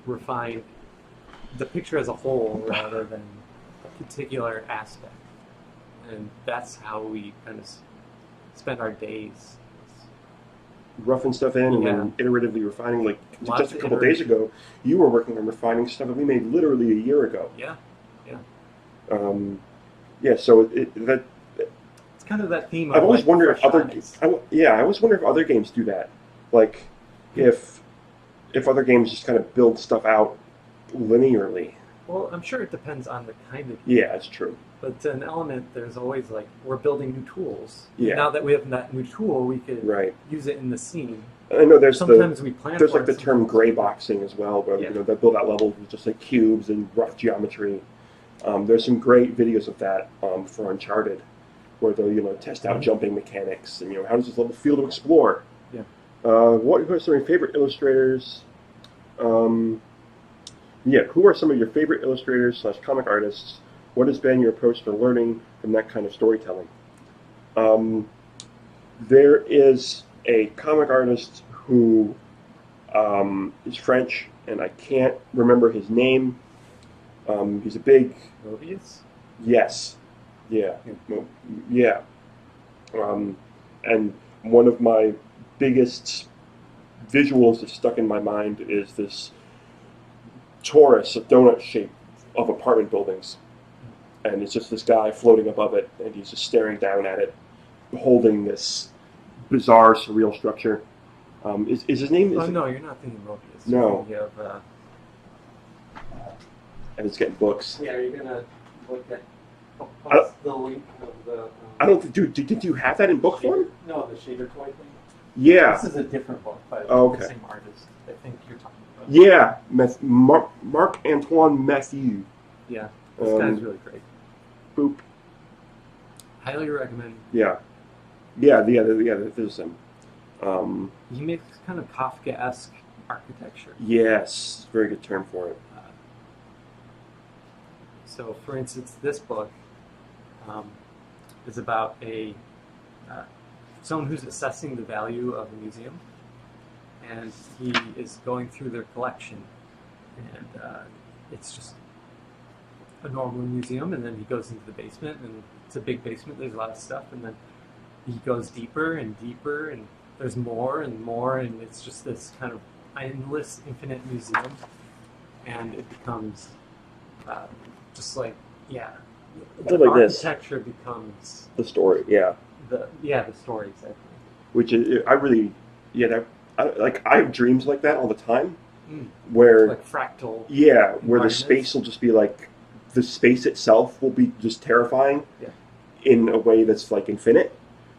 refine the picture as a whole rather than a particular aspect. And that's how we kind of spend our days. Roughing stuff in and Yeah. then iteratively refining. Like Lots just a of couple days ago, you were working on refining stuff that we made literally a year ago. Yeah. Yeah. So It's kind of that theme of I've always like, wondered if fresh other eyes. I always wonder if other games do that. Like if other games just kind of build stuff out linearly. Well, I'm sure it depends on the kind of. Yeah, it's true. But an element, there's always like, we're building new tools. Yeah. Now that we have that new tool, we could Right. use it in the scene. I know there's Sometimes we plan there's for like it, the term sometimes gray we don't. boxing as well, where Yeah. they build out levels with just like cubes and rough geometry. There's some great videos of that for Uncharted, where they'll test out jumping mechanics and how does this level feel to explore. Yeah. What are some of your favorite illustrators? Who are some of your favorite illustrators / comic artists? What has been your approach to learning from that kind of storytelling? There is a comic artist who is French, and I can't remember his name. He's a big... Mobius? Yes. Yeah. Yeah. And one of my biggest visuals that's stuck in my mind is this torus, a donut shape of apartment buildings. And it's just this guy floating above it, and he's just staring down at it, holding this bizarre, surreal structure. Is his name... No, you're not thinking Mobius. No. You're thinking of, And it's getting books. yeah, you're going to look at... I- What's the link of the... I don't think... Did you have that in book form? No, the shader toy thing. Yeah. This is a different book by Okay. the same artist. I think you're talking about. Yeah. Marc-Antoine Mathieu. Yeah, this guy's really great. Boop. Highly recommend. Yeah. Yeah, there's him. He makes kind of Kafka-esque architecture. Yes, very good term for it. So, for instance, this book is about someone who's assessing the value of a museum, and he is going through their collection, and it's just a normal museum, and then he goes into the basement, and it's a big basement, there's a lot of stuff, and then he goes deeper and deeper, and there's more and more, and it's just this kind of endless, infinite museum, and it becomes just like, Just like this. Architecture becomes The story, yeah. the story, exactly. Which is, I have dreams like that all the time, where Like fractal. yeah, where the environments. space will just be like, the space itself will be just terrifying, Yeah. in a way that's like infinite,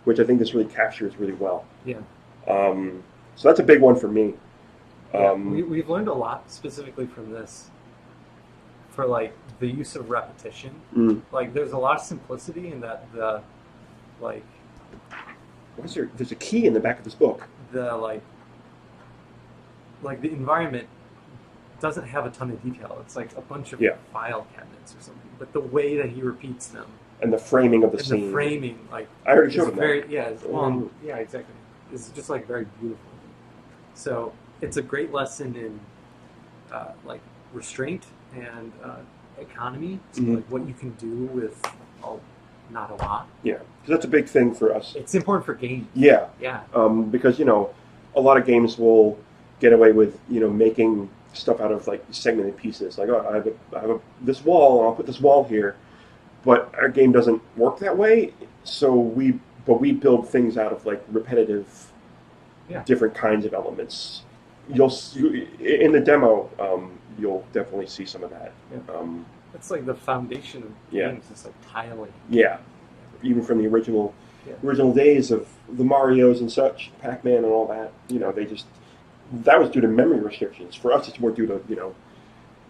which I think this really captures really well. Yeah. So that's a big one for me. We've learned a lot specifically from this for like the use of repetition. Like there's a lot of simplicity in that There's a key in the back of this book. the environment doesn't have a ton of detail. It's like a bunch of file cabinets or something. But the way that he repeats them And the framing of the and scene. the framing, like I already showed is him very that. exactly. It's just like very beautiful. So it's a great lesson in like restraint and economy. So like what you can do with not a lot. Yeah, because that's a big thing for us. It's important for games. Yeah. Yeah. Because, a lot of games will get away with, making stuff out of like segmented pieces. Like, oh, I have this wall, and I'll put this wall here. But our game doesn't work that way. So we build things out of like repetitive, different kinds of elements. In the demo, you'll definitely see some of that. Yeah. It's like the foundation of games is like tiling. Yeah, even from the original days of the Marios and such, Pac-Man and all that. That was due to memory restrictions. For us, it's more due to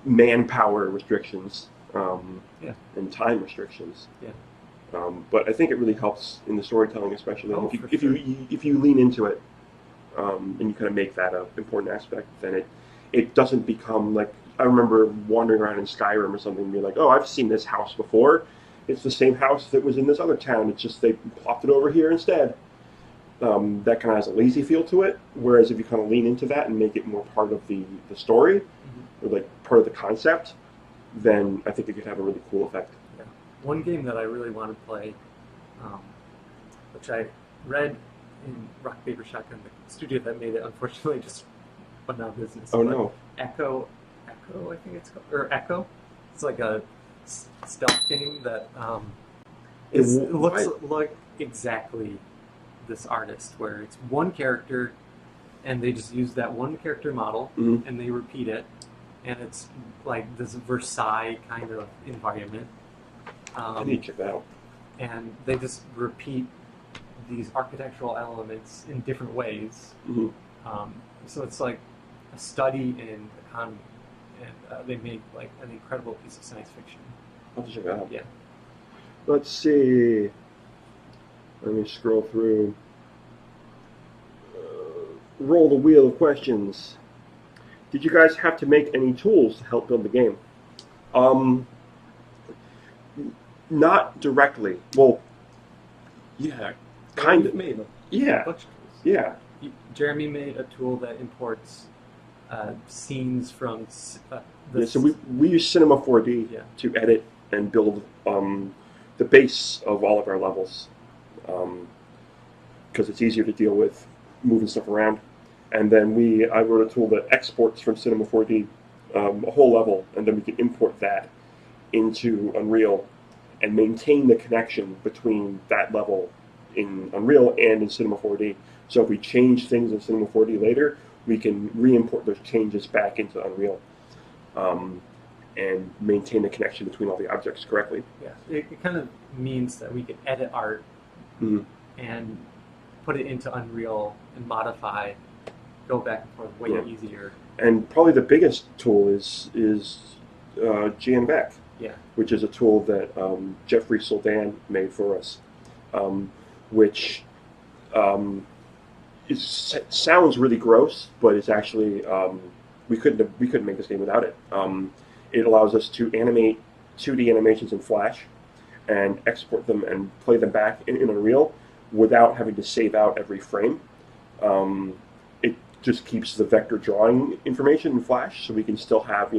manpower restrictions and time restrictions. Yeah. But I think it really helps in the storytelling, especially if sure. you lean into it and you kind of make that an important aspect. Then it doesn't become like, I remember wandering around in Skyrim or something and being like, oh, I've seen this house before. It's the same house that was in this other town. It's just they plopped it over here instead. That kind of has a lazy feel to it. Whereas if you kind of lean into that and make it more part of the story, or like part of the concept, then I think it could have a really cool effect. Yeah. One game that I really want to play, which I read in Rock Paper Shotgun, the studio that made it, unfortunately just went out of business. Oh no. Echo, I think it's called, or Echo. It's like a stealth game that looks like exactly this artist, where it's one character, and they just use that one character model, and they repeat it, and it's like this Versailles kind of environment. I need to check that out. And they just repeat these architectural elements in different ways. So it's like a study in economy, and they make like an incredible piece of science fiction. I'll have to check that out. Yeah. Let's see. Let me scroll through. Roll the wheel of questions. Did you guys have to make any tools to help build the game? Not directly. Well, yeah, kind of. Made a Yeah, bunch of tools. yeah. Jeremy made a tool that imports scenes from So we use Cinema 4D to edit and build the base of all of our levels, because it's easier to deal with moving stuff around. And then I wrote a tool that exports from Cinema 4D a whole level, and then we can import that into Unreal and maintain the connection between that level in Unreal and in Cinema 4D. So if we change things in Cinema 4D later, we can re-import those changes back into Unreal and maintain the connection between all the objects correctly. Yeah, it kind of means that we can edit art and put it into Unreal and modify, go back and forth way easier. And probably the biggest tool is GNVec, which is a tool that Jeffrey Soldan made for us, which it sounds really gross, but it's actually we couldn't make this game without it. It allows us to animate 2D animations in Flash and export them and play them back in Unreal without having to save out every frame. It just keeps the vector drawing information in Flash, so we can still have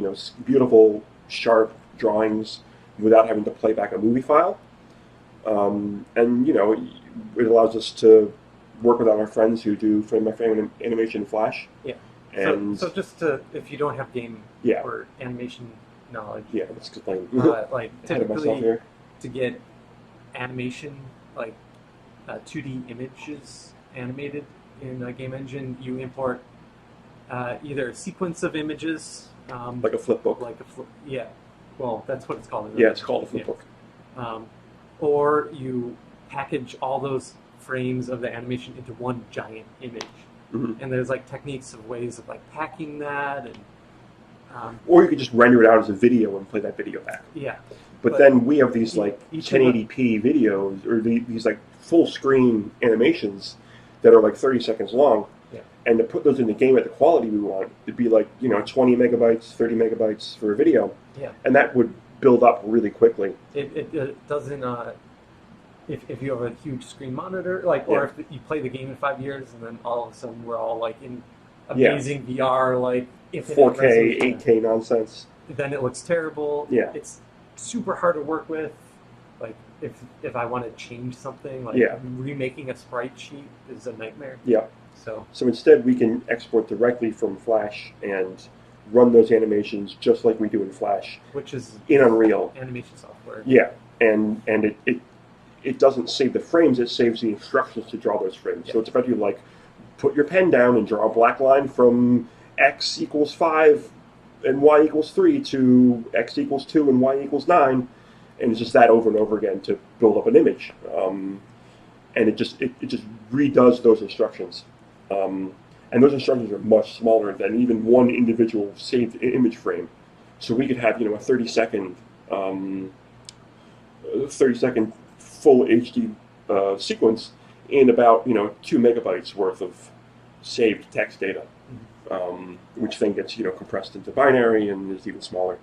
beautiful, sharp drawings without having to play back a movie file. And it allows us to work with our friends who do frame-by-frame animation in Flash. Yeah. And so just if you don't have game or animation knowledge, let's explain. like typically to get animation, like 2D images animated in a game engine, you import either a sequence of images, like a flip book. Well, that's what it's called. Yeah, it's called a flip book. Or you package all those frames of the animation into one giant image. Mm-hmm. And there's like techniques of ways of like packing that, and or you could just render it out as a video and play that video back. Yeah. But then we have these like 1080p videos or these like full screen animations that are like 30 seconds long. Yeah. And to put those in the game at the quality we want, it'd be like 20 megabytes, 30 megabytes for a video. Yeah. And that would build up really quickly. It doesn't. If you have a huge screen monitor, or if you play the game in 5 years, and then all of a sudden we're all like in amazing VR, like 4K, 8K nonsense, then it looks terrible. Yeah, it's super hard to work with. Like if I want to change something, remaking a sprite sheet is a nightmare. Yeah. So instead, we can export directly from Flash and run those animations just like we do in Flash, which is in Unreal animation software. Yeah, and it doesn't save the frames, it saves the instructions to draw those frames. Yeah. So it's effectively like, put your pen down and draw a black line from x equals 5 and y equals 3 to x equals 2 and y equals 9, and it's just that over and over again to build up an image. And it just redoes those instructions. And those instructions are much smaller than even one individual saved image frame. So we could have a 30-second full HD sequence in about 2 megabytes worth of saved text data, which then gets compressed into binary and is even smaller.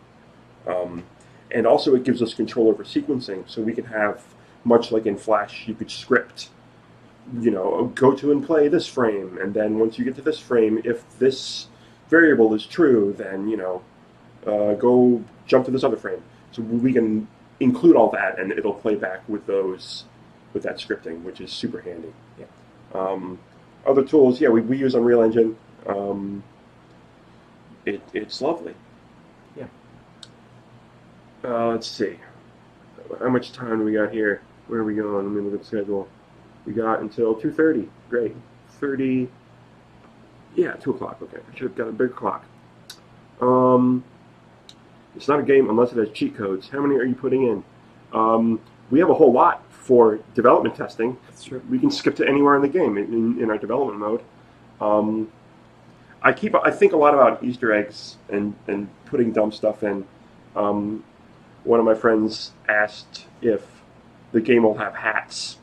And also it gives us control over sequencing, so we can have, much like in Flash, you could script, go to and play this frame, and then once you get to this frame, if this variable is true, then go jump to this other frame. So we can include all that, and it'll play back with that scripting, which is super handy. Yeah. Other tools, we use Unreal Engine. It's lovely. Yeah. Let's see. How much time do we got here? Where are we going? Let me look at the schedule. We got until 2:30. Great. 30. Yeah, 2 o'clock. Okay. I should have got a bigger clock. It's not a game unless it has cheat codes. How many are you putting in? We have a whole lot for development testing. That's true. We can skip to anywhere in the game in our development mode. I think a lot about Easter eggs and putting dumb stuff in. One of my friends asked if the game will have hats.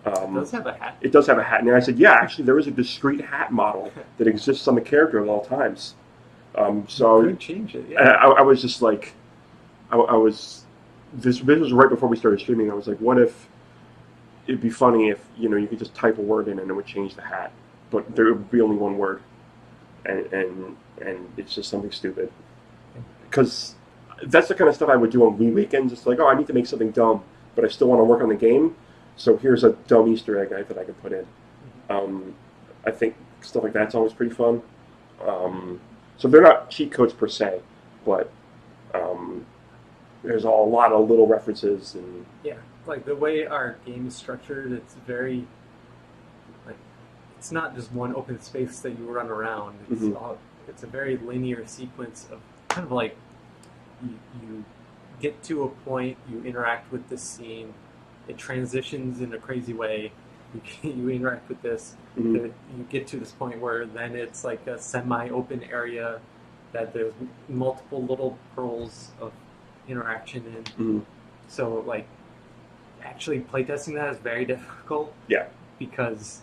It does have a hat. It does have a hat. And I said, yeah, actually, there is a discrete hat model that exists on the character at all times. So you could change it. Yeah. I was just like, this was right before we started streaming. I was like, what if it'd be funny if you could just type a word in and it would change the hat, but there would be only one word, and it's just something stupid. Because that's the kind of stuff I would do on Wii weekends. It's like, I need to make something dumb, but I still want to work on the game. So here's a dumb Easter egg that I can put in. I think stuff like that's always pretty fun. So they're not cheat codes per se, but there's a lot of little references and like the way our game is structured, it's very it's not just one open space that you run around. It's a very linear sequence of kind of like you get to a point, you interact with this scene. It transitions in a crazy way. You interact with this. You get to this point where then it's like a semi-open area that there's multiple little pearls of interaction in. So, actually playtesting that is very difficult. Yeah. Because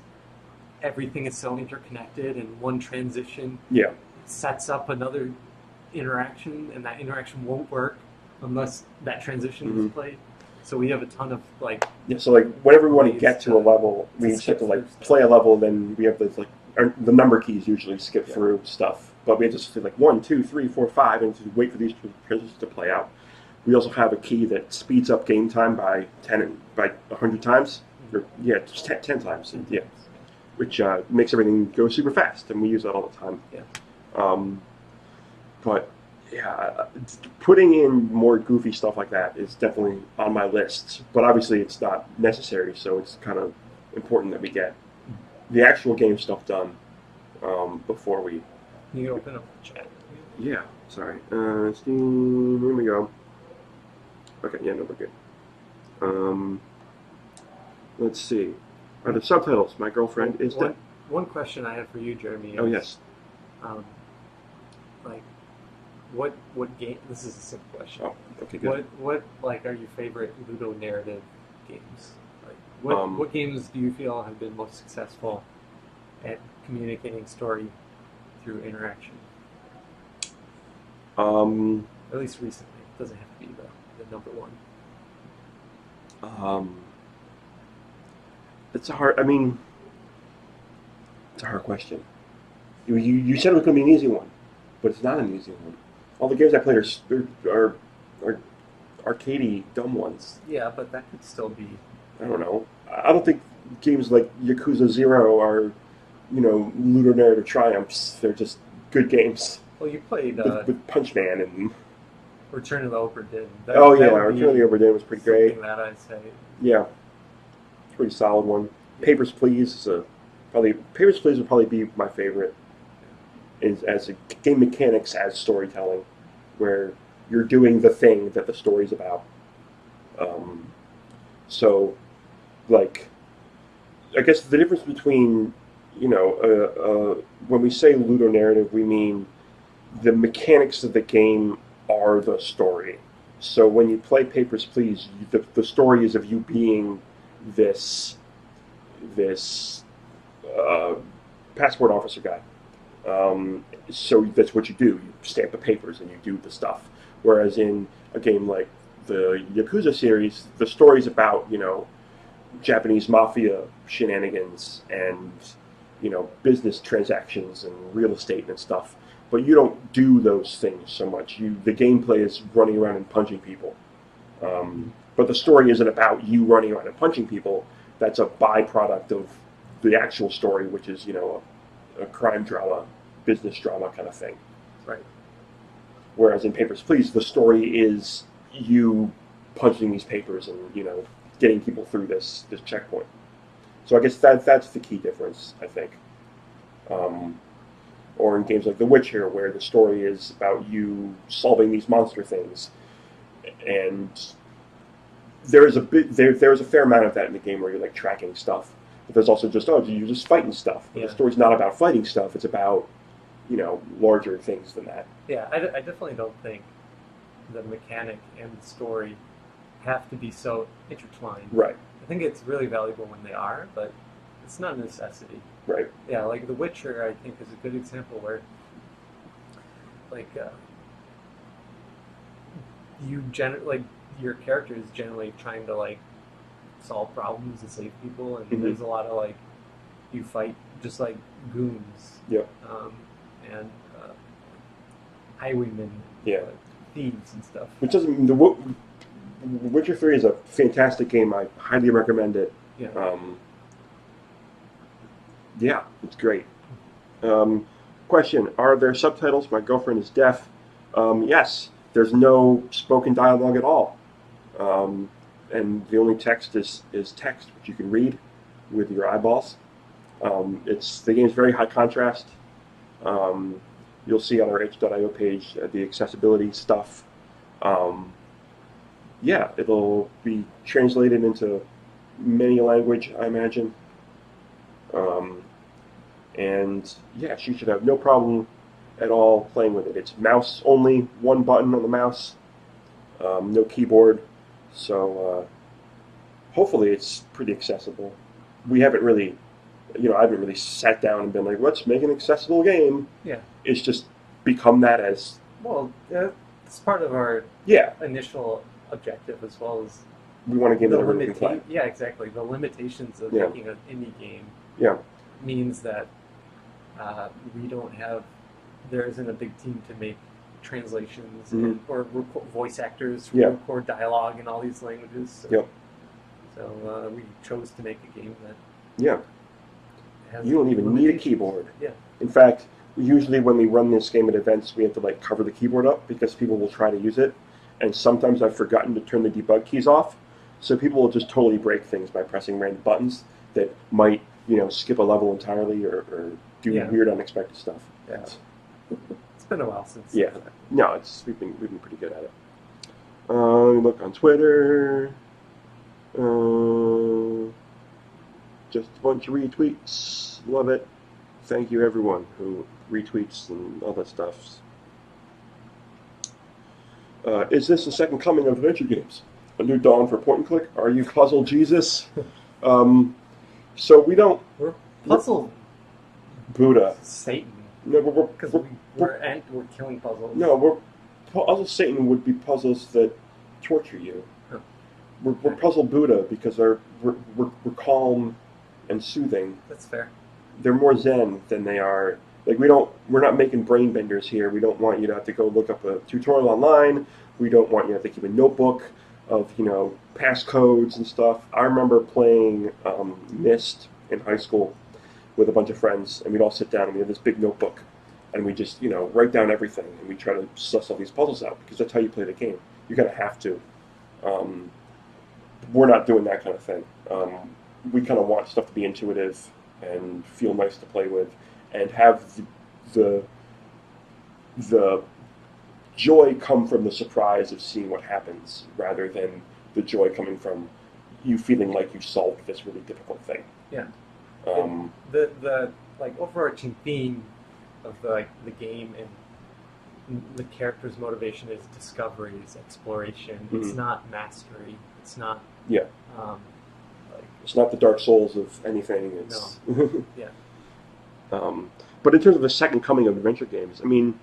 everything is so interconnected, and one transition Yeah. sets up another interaction, and that interaction won't work unless that transition is played. So we have a ton of like. Yeah. So like whenever we want to ways get to a level, we just have to like play a level. Then we have the like the number keys usually skip through stuff, but we have to say like 1, 2, 3, 4, 5, and to wait for these transitions to play out. We also have a key that speeds up game time by 100 times. Or, yeah, just 10 times. Yeah. Which makes everything go super fast, and we use that all the time. Yeah. But yeah, putting in more goofy stuff like that is definitely on my list. But obviously, it's not necessary, so it's kind of important that we get the actual game stuff done before we. You open up the chat. Yeah. Sorry. Steam. Here we go. Okay. Yeah. No, we're good. Let's see. Are the subtitles? My girlfriend is dead. One question I have for you, Jeremy. Is, Oh yes. Like, what game? This is a simple question. Oh, okay, good. What like are your favorite Ludo narrative games? Like, what games do you feel have been most successful at communicating story through interaction? At least recently. It doesn't have to be the number one. It's a hard. I mean, it's a hard question. You said it was going to be an easy one, but it's not an easy one. All the games I played are arcadey, dumb ones. Yeah, but that could still be. I don't know. I don't think games like Yakuza 0 are, Ludo narrative triumphs. They're just good games. Well, you played with Punch Man and Return of the Obra Dinn. Return of the Obra Dinn was pretty great. That I'd say. Yeah, pretty solid one. Papers, Please is Papers, Please would probably be my favorite. As a game mechanics as storytelling, where you're doing the thing that the story's about. So, like, I guess the difference between, when we say Ludo narrative, we mean the mechanics of the game are the story. So when you play Papers, Please, the story is of you being this passport officer guy. So that's what you do. You stamp the papers and you do the stuff. Whereas in a game like the Yakuza series, the story's about, Japanese mafia shenanigans and, business transactions and real estate and stuff. But you don't do those things so much. The gameplay is running around and punching people. But the story isn't about you running around and punching people. That's a byproduct of the actual story, which is, a crime drama, business drama kind of thing. Right. Whereas in Papers, Please, the story is you punching these papers and, getting people through this checkpoint. So I guess that's the key difference, I think. Or in games like The Witcher, where the story is about you solving these monster things. And there's a fair amount of that in the game where you're like tracking stuff. But there's also just, you're just fighting stuff. But the story's not about fighting stuff, it's about, larger things than that. Yeah, I definitely don't think the mechanic and the story have to be so intertwined. Right. I think it's really valuable when they are, but it's not a necessity. Right. Yeah, like The Witcher, I think, is a good example where, like, your character is generally trying to, like, solve problems and save people, and there's a lot of, like, you fight just like goons. Yep. And highwaymen. Yeah. Thieves and stuff. Which doesn't. Witcher 3 is a fantastic game. I highly recommend it. Yeah. Yeah, it's great. Question: are there subtitles? My girlfriend is deaf. Yes. There's no spoken dialogue at all. And the only text is text, which you can read with your eyeballs. The game's very high contrast. You'll see on our itch.io page the accessibility stuff. Yeah, it'll be translated into many a language, I imagine. And yeah, she should have no problem at all playing with it. It's mouse only, one button on the mouse, no keyboard. So hopefully it's pretty accessible. We haven't really I haven't really sat down and been like, let's make an accessible game. Yeah. It's just become that as Well, it's part of our initial objective as well as we want a game that everyone can play. Yeah, exactly. The limitations of Yeah. making an indie game means that we don't have. There isn't a big team to make translations or voice actors who record dialogue in all these languages. So, so we chose to make a game that has you don't even need a keyboard. Yeah. In fact, usually when we run this game at events, we have to like cover the keyboard up because people will try to use it, and sometimes I've forgotten to turn the debug keys off, so people will just totally break things by pressing random buttons that might skip a level entirely or do weird unexpected stuff. Yeah. It's been a while since. Yeah. No, we've been pretty good at it. Look on Twitter. Just a bunch of retweets. Love it. Thank you, everyone who retweets and all that stuff. Is this the second coming of adventure games? A new dawn for point and click? Are you Puzzle Jesus? So we don't. We're Puzzle Buddha. Satan. No, because we're killing puzzles. No, Puzzle Satan would be puzzles that torture you. Huh. We're Puzzle Buddha because we're calm and soothing. That's fair. They're more zen than they are. Like we're not making brain benders here. We don't want you to have to go look up a tutorial online. We don't want you to have to keep a notebook of passcodes and stuff. I remember playing Myst in high school with a bunch of friends, and we'd all sit down and we had this big notebook, and we just write down everything, and we try to suss all these puzzles out because that's how you play the game. You kind of have to. We're not doing that kind of thing. We kind of want stuff to be intuitive and feel nice to play with, and have the joy come from the surprise of seeing what happens, rather than the joy coming from you feeling like you solved this really difficult thing. Yeah. The overarching theme of the game and the character's motivation is discovery, is exploration. Mm-hmm. It's not mastery. It's not. Yeah. It's not the Dark Souls of anything. It's no. Yeah. But in terms of the second coming of adventure games, I mean,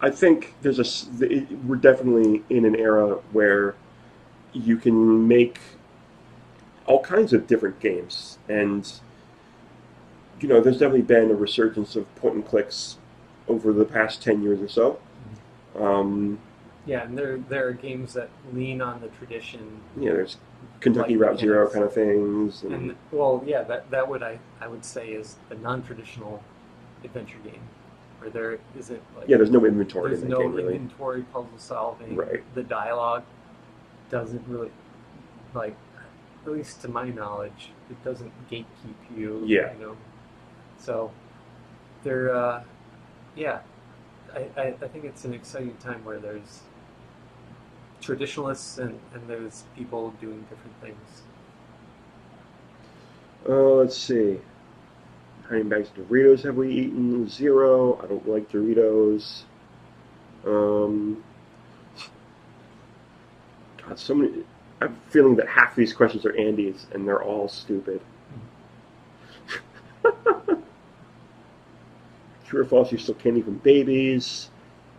I think we're definitely in an era where you can make all kinds of different games, and there's definitely been a resurgence of point and clicks over the past 10 years or so. Yeah, and there are games that lean on the tradition. Yeah, there's Kentucky Route Zero kind of things. And I would say is a non-traditional adventure game, where there isn't there's no inventory. There's no inventory, puzzle solving. Right. The dialogue doesn't really, at least to my knowledge, it doesn't gatekeep you. Yeah. So there, I think it's an exciting time where there's traditionalists and there's people doing different things. Let's see. How many bags of Doritos have we eaten? 0. I don't like Doritos. God, so many. I'm feeling that half these questions are Andy's, and they're all stupid. True or false, you still can't even babies.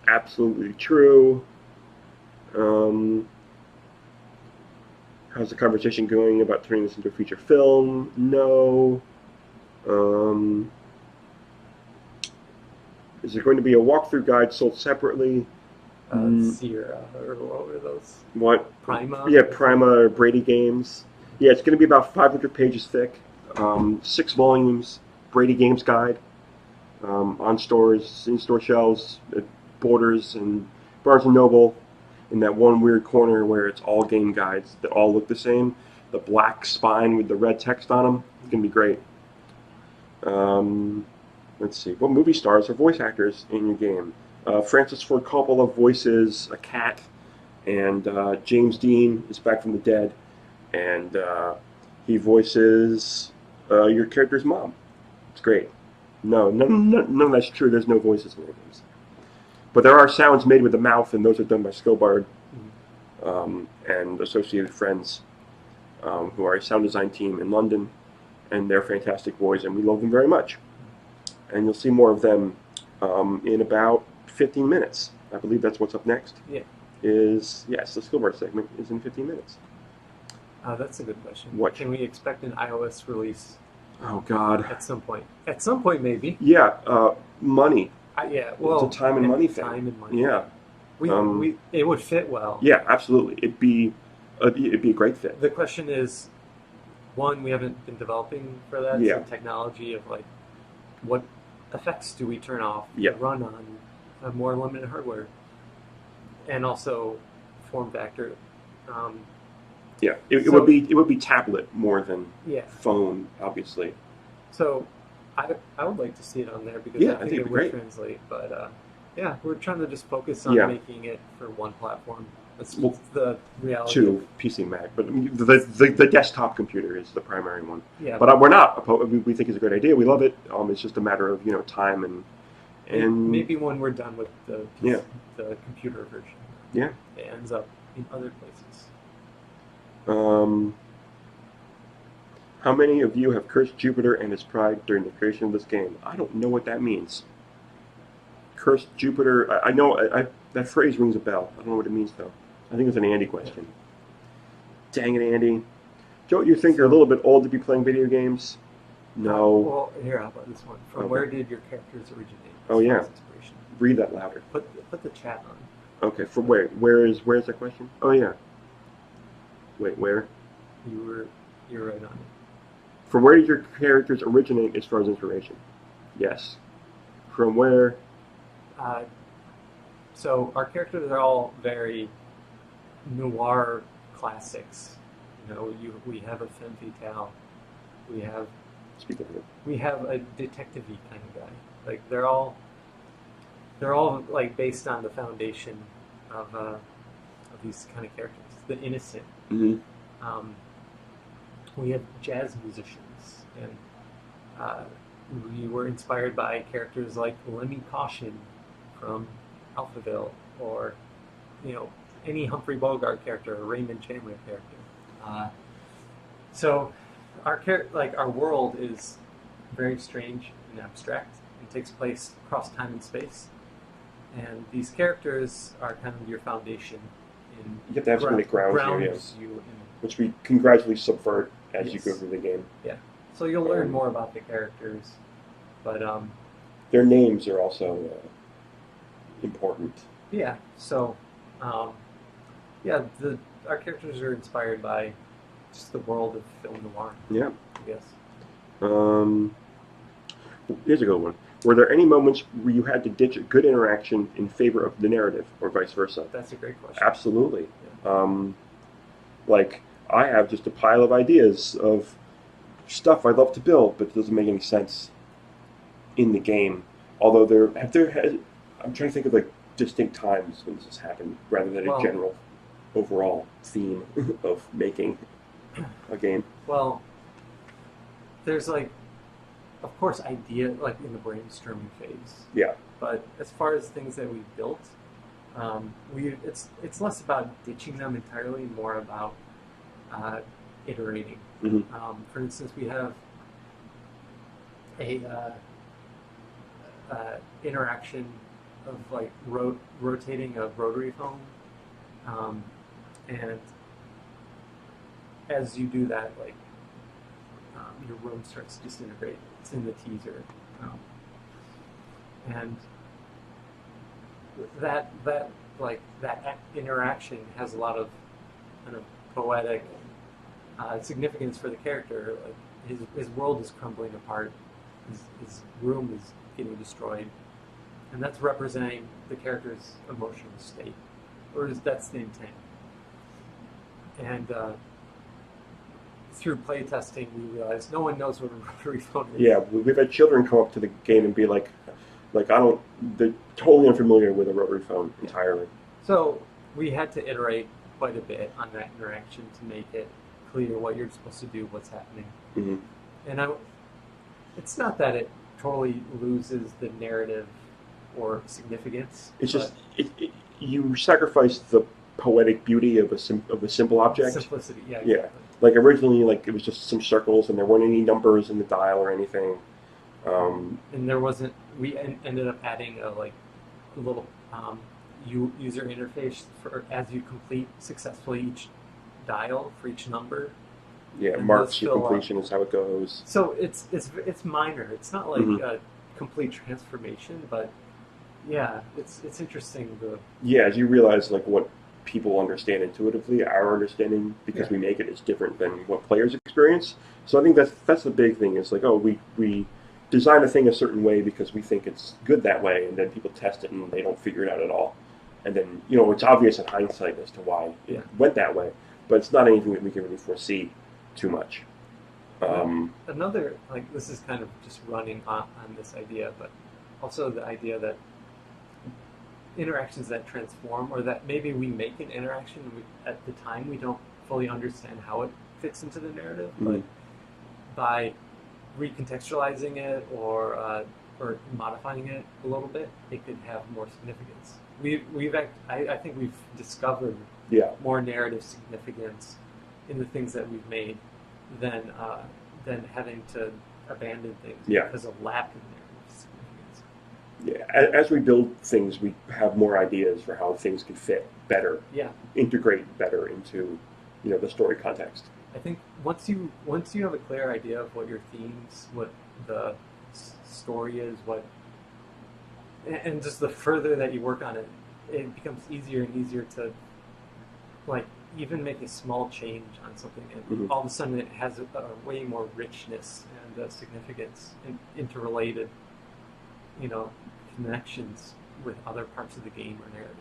Absolutely true. How's the conversation going about turning this into a feature film? No. Is there going to be a walkthrough guide sold separately? Sierra, or what were those? What? Prima? Yeah, Prima or Brady Games. Yeah, it's going to be about 500 pages thick. 6 volumes. Brady Games guide. On stores, in-store shelves, at Borders and Barnes & Noble, in that one weird corner where it's all game guides that all look the same. The black spine with the red text on them. It's going to be great. Let's see. What movie stars are voice actors in your game? Francis Ford Coppola voices a cat, and James Dean is back from the dead, and he voices your character's mom. It's great. No, none of that's true. There's no voices in the games. But there are sounds made with the mouth, and those are done by Skillbard and Associated Friends, who are a sound design team in London. and they're fantastic boys, and we love them very much. And you'll see more of them in about 15 minutes. I believe that's what's up next. Yeah. Yes, the Skillboard segment is in 15 minutes. That's a good question. What? Can we expect an iOS release? Oh God. At some point. At some point, maybe. Yeah. Money. Yeah. Well, it's a time and money thing. Time and money. Yeah. It would fit well. Yeah, absolutely. It'd be a great fit. The question is, one, we haven't been developing for that. Yeah. Some technology of like, what effects do we turn off to Yeah. run on a more limited hardware, and also form factor. Yeah, it would be tablet more than Yeah. phone, obviously. So, I would like to see it on there because Yeah, I think it'd it be would great. translate. But yeah, we're trying to just focus on Yeah. making it for one platform. That's Well, the reality. To PC Mac, but I mean, the desktop computer is the primary one. Yeah. But we're not. We think it's a great idea. We love it. It's just a matter of time and maybe when we're done with the computer version. Yeah. It ends up in other places. How many of you have cursed Jupiter and his pride during the creation of this game? I don't know what that means. Cursed Jupiter. I know that phrase rings a bell. I don't know what it means though. I think it's an Andy question. Dang it, Andy. Don't you think you're a little bit old to be playing video games? No. Well, here, how about this one? From where did your characters originate? Oh, yeah. Inspiration? Read that louder. Put the chat on. Okay, from where? Where's that question? Oh yeah. Wait, where? You're right on it. From where did your characters originate as far as inspiration? Yes. From where? So our characters are all very noir classics. We have a femme fatale. Speak of it. We have a detective-y kind of guy. Like they're all like based on the foundation of these kind of characters. The innocent. Mm-hmm. We have jazz musicians, and we were inspired by characters like Lemmy Caution from Alphaville, or any Humphrey Bogart character or Raymond Chandler character. So our world is very strange and abstract. It takes place across time and space, and these characters are kind of your foundation. You have to have something that grounds you in, which we can gradually subvert as you Yes. go through the game. Yeah. So you'll learn more about the characters, but Their names are also important. yeah. So our characters are inspired by just the world of film noir. Yeah. I guess. Here's a good one. Were there any moments where you had to ditch a good interaction in favor of the narrative, or vice versa? That's a great question. Absolutely. Like, I have just a pile of ideas of stuff I'd love to build, but it doesn't make any sense in the game. Although I'm trying to think of like distinct times when this has happened, rather than a general overall theme of making a game. Well, there's of course, idea like in the brainstorming phase. Yeah. But as far as things that we built, it's less about ditching them entirely, more about iterating. Mm-hmm. For instance, we have a interaction of like rotating a rotary phone, and as you do that, your room starts to disintegrate. It's in the teaser, and that interaction has a lot of kind of poetic significance for the character. Like his world is crumbling apart, his room is getting destroyed, and that's representing the character's emotional state, or that's the intent. And through playtesting, we realized no one knows what a rotary phone is. Yeah, we've had children come up to the game and be like they're totally unfamiliar with a rotary phone entirely. So we had to iterate quite a bit on that interaction to make it clear what you're supposed to do, what's happening. Mm-hmm. And it's not that it totally loses the narrative or significance. It's just you sacrifice the poetic beauty of a simple object. Simplicity, yeah. Yeah. Exactly. Like originally, like it was just some circles, and there weren't any numbers in the dial or anything. And there wasn't. We ended up adding a little user interface for as you complete successfully each dial for each number. Yeah, And marks those your fill up. completion is how it goes. So it's minor. It's not like Mhm. a complete transformation, but yeah, it's interesting. Yeah, as you realize, like what people understand intuitively, our understanding because Yeah. we make it is different than what players experience. So I think that's the big thing. Is like, oh, we design a thing a certain way because we think it's good that way, and then people test it and they don't figure it out at all. And then it's obvious in hindsight as to why it Yeah. went that way, but it's not anything that we can really foresee too much. Another this is kind of just running on this idea, but also the idea that interactions that transform, or that maybe we make an interaction and at the time we don't fully understand how it fits into the narrative, Mhm. but by recontextualizing it or modifying it a little bit, it could have more significance. I think we've discovered Yeah. more narrative significance in the things that we've made than having to abandon things Yeah. because of lack of narrative significance. Yeah, as we build things, we have more ideas for how things can fit better, Yeah, integrate better into, the story context. I think once you have a clear idea of what your themes, what the story is, and just the further that you work on it, it becomes easier and easier to even make a small change on something, and Mhm. all of a sudden it has a way more richness and significance and interrelated, connections with other parts of the game or narrative.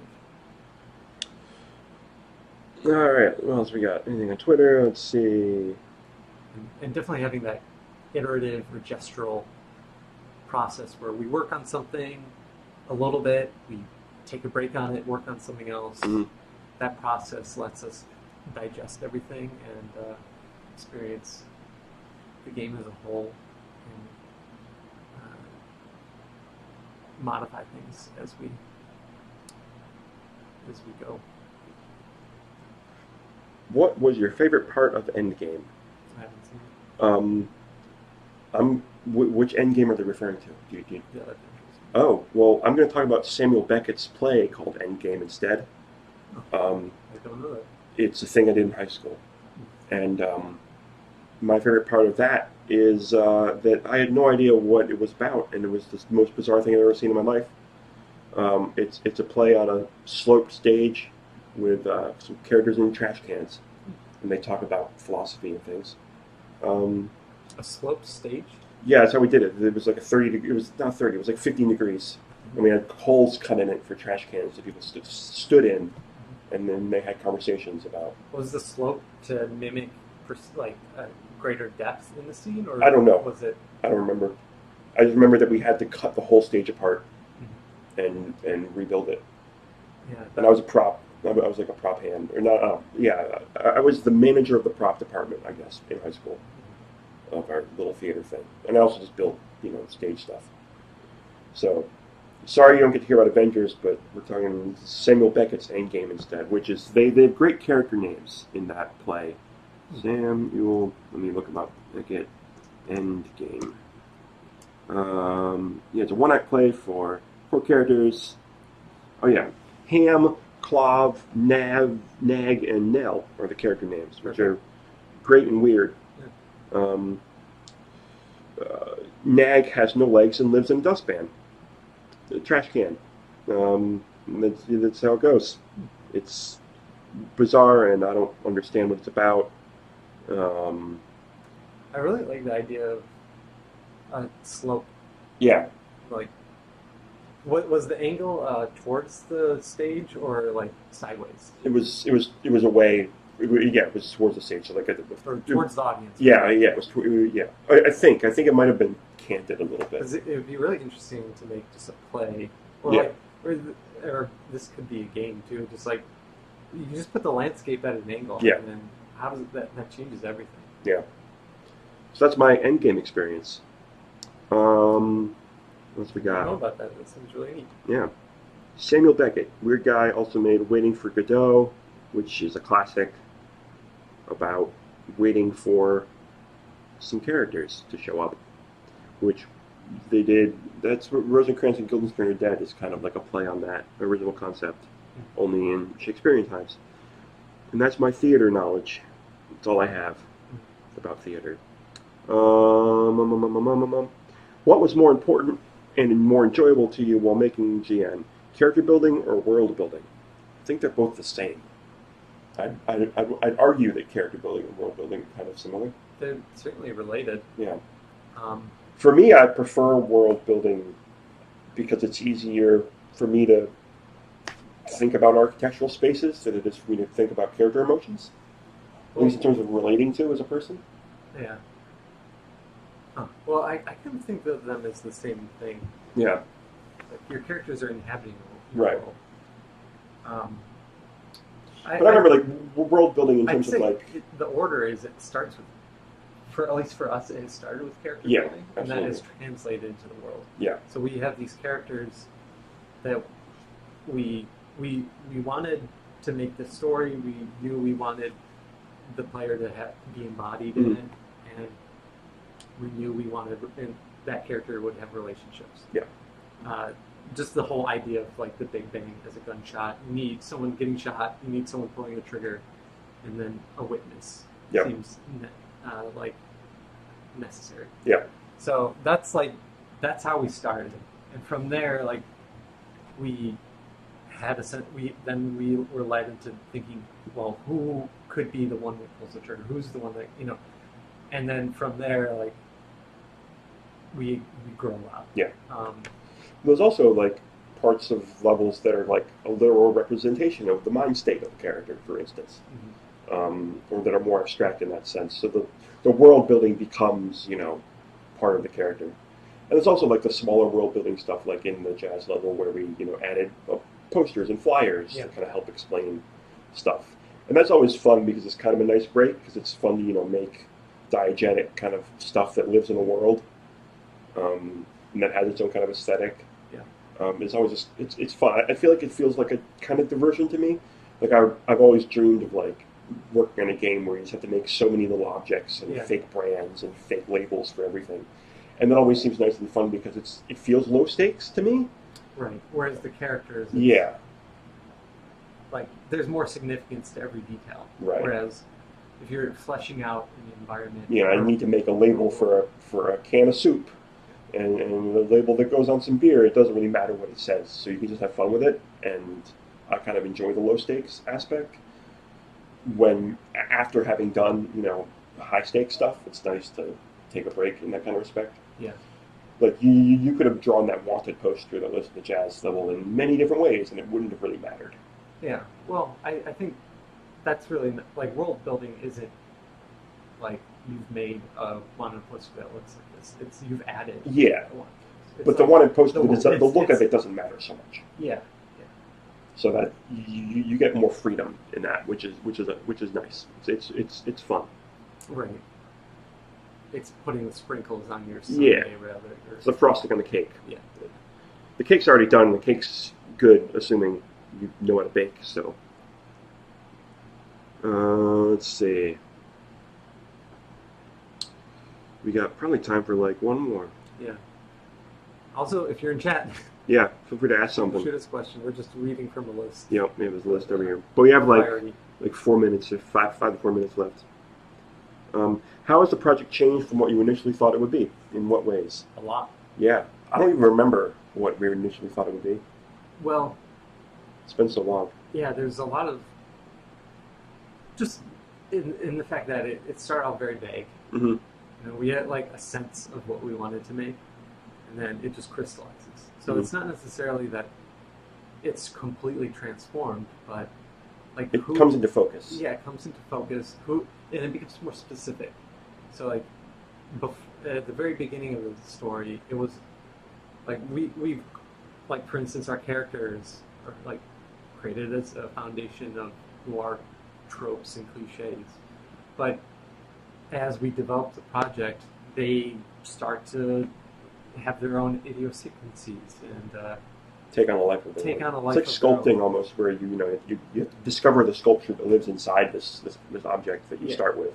All right, what else we got? Anything on Twitter? Let's see. And definitely having that iterative or gestural process where we work on something a little bit, we take a break on it, work on something else. Mhm. That process lets us digest everything and experience the game as a whole, and modify things as we go. What was your favorite part of Endgame? I haven't seen Which Endgame are they referring to? it. Yeah, that's interesting. Oh, well, I'm going to talk about Samuel Beckett's play called Endgame instead. I don't know that. It's a thing I did in high school. And my favorite part of that is that I had no idea what it was about, and it was the most bizarre thing I've ever seen in my life. It's a play on a sloped stage with some characters in trash cans, and they talk about philosophy and things. A sloped stage? Yeah, that's how we did it. It was like it was not 30, it was like 15 degrees. And we had holes cut in it for trash cans that people stood in, and then they had conversations about. Was the slope to mimic a greater depth in the scene, or I don't know. Was it? I don't remember. I just remember that we had to cut the whole stage apart and rebuild it. Yeah. And I was a prop. I was like a prop hand, or not? Yeah, I was the manager of the prop department, I guess, in high school, of our little theater thing. And I also just built, stage stuff. So, sorry you don't get to hear about Avengers, but we're talking Samuel Beckett's Endgame instead, which is they have great character names in that play. Samuel, let me look him up. Beckett, Endgame. Yeah, it's a one-act play for 4 characters. Oh yeah, Ham, Clov, Nav, Nag, and Nell are the character names, which are great and weird. Nag has no legs and lives in a dustpan, a trash can. That's how it goes. It's bizarre, and I don't understand what it's about. I really like the idea of a slope. Yeah, What was the angle towards the stage or sideways? it was away. It was towards the stage, so Or towards the audience? Yeah, it was. I think it might have been canted a little bit. Because it would be really interesting to make just a play, or Yeah. or this could be a game too. Just you just put the landscape at an angle, Yeah. and then how does that changes everything? Yeah. So that's my Endgame experience. What else we I don't know got? about that. That seems really neat. Yeah. Samuel Beckett, weird guy, also made Waiting for Godot, which is a classic about waiting for some characters to show up, which they did. That's what Rosencrantz and Guildenstern are Dead is kind of like a play on that original concept, only in Shakespearean times. And that's my theater knowledge. That's all I have about theater. What was more important and more enjoyable to you while making GN? Character building or world building? I think they're both the same. I'd argue that character building and world building are kind of similar. They're certainly related. Yeah. For me, I prefer world building because it's easier for me to think about architectural spaces than it is for me to think about character emotions. At least in terms of relating to as a person. Yeah. Huh. Well, I kind of think of them as the same thing. Yeah. Like your characters are inhabiting the Right. world. But I remember, like, world building in terms of, like... the order is it starts with, at least for us, it started with character Yeah, building, and absolutely. that is translated into the world. Yeah. So we have these characters that we wanted to make the story. We knew we wanted the player to be embodied in it, and we knew we wanted and that character would have relationships. Yeah. Just the whole idea of like the Big Bang as a gunshot. You need someone getting shot. You need someone pulling the trigger, and then a witness seems like necessary. Yeah. So that's how we started, and from there, like we had a sense. We were led into thinking, well, who could be the one that pulls the trigger? Who's the one that And then from there, like we grow up. Yeah. There's also, like, parts of levels that are, like, a literal representation of the mind state of the character, for instance. Or that are more abstract in that sense. So the world building becomes, part of the character. And there's also, like, the smaller world building stuff, like in the jazz level, where we, added posters and flyers to kind of help explain stuff. And that's always fun because it's kind of a nice break, because it's fun to, make diegetic kind of stuff that lives in a world. And that has its own kind of aesthetic. It's always just, it's fun. I feel like it feels like a kind of diversion to me. Like I've always dreamed of like working on a game where you just have to make so many little objects and fake brands and fake labels for everything. And that always seems nice and fun because it feels low stakes to me. Right. Whereas the characters, like there's more significance to every detail. Right. Whereas if you're fleshing out an environment, I need to make a label for a can of soup. And the label that goes on some beer, it doesn't really matter what it says. So you can just have fun with it, and I kind of enjoy the low stakes aspect. When, after having done, high stakes stuff, it's nice to take a break in that kind of respect. Yeah. Like, you could have drawn that wanted poster that lives at the jazz level in many different ways, and it wouldn't have really mattered. Yeah. Well, I think that's really, like, world building isn't, like, you've made a wanted poster that looks like this. It's you've added. Yeah. But like the wanted poster, the look of it doesn't matter so much. Yeah. So that you get more freedom in that, which is nice. It's fun. Right. It's putting the sprinkles on your sundae rather. It's the frosting on the cake. Yeah. The cake's already done. The cake's good, assuming you know how to bake. So let's see. We got probably time for like one more. Yeah. Also, if you're in chat, feel free to ask something. shoot us a question. We're just reading from a list. Yep, we have a list over here. But we have like 4 minutes, or 5 to 4 minutes left. How has the project changed from what you initially thought it would be? In what ways? A lot. Yeah, I don't even remember what we initially thought it would be. Well, it's been so long. Yeah, there's a lot of just in the fact that it started out very vague. Mm-hmm. We had like a sense of what we wanted to make, and then it just crystallizes. So it's not necessarily that it's completely transformed, but like it comes into focus. Yeah, it comes into focus. And it becomes more specific. So like at the very beginning of the story, it was like we like, for instance, our characters are like created as a foundation of who are tropes and cliches, but as we develop the project, they start to have their own idiosyncrasies and take on a life of their own. It's like sculpting almost, where you discover the sculpture that lives inside this object that you start with.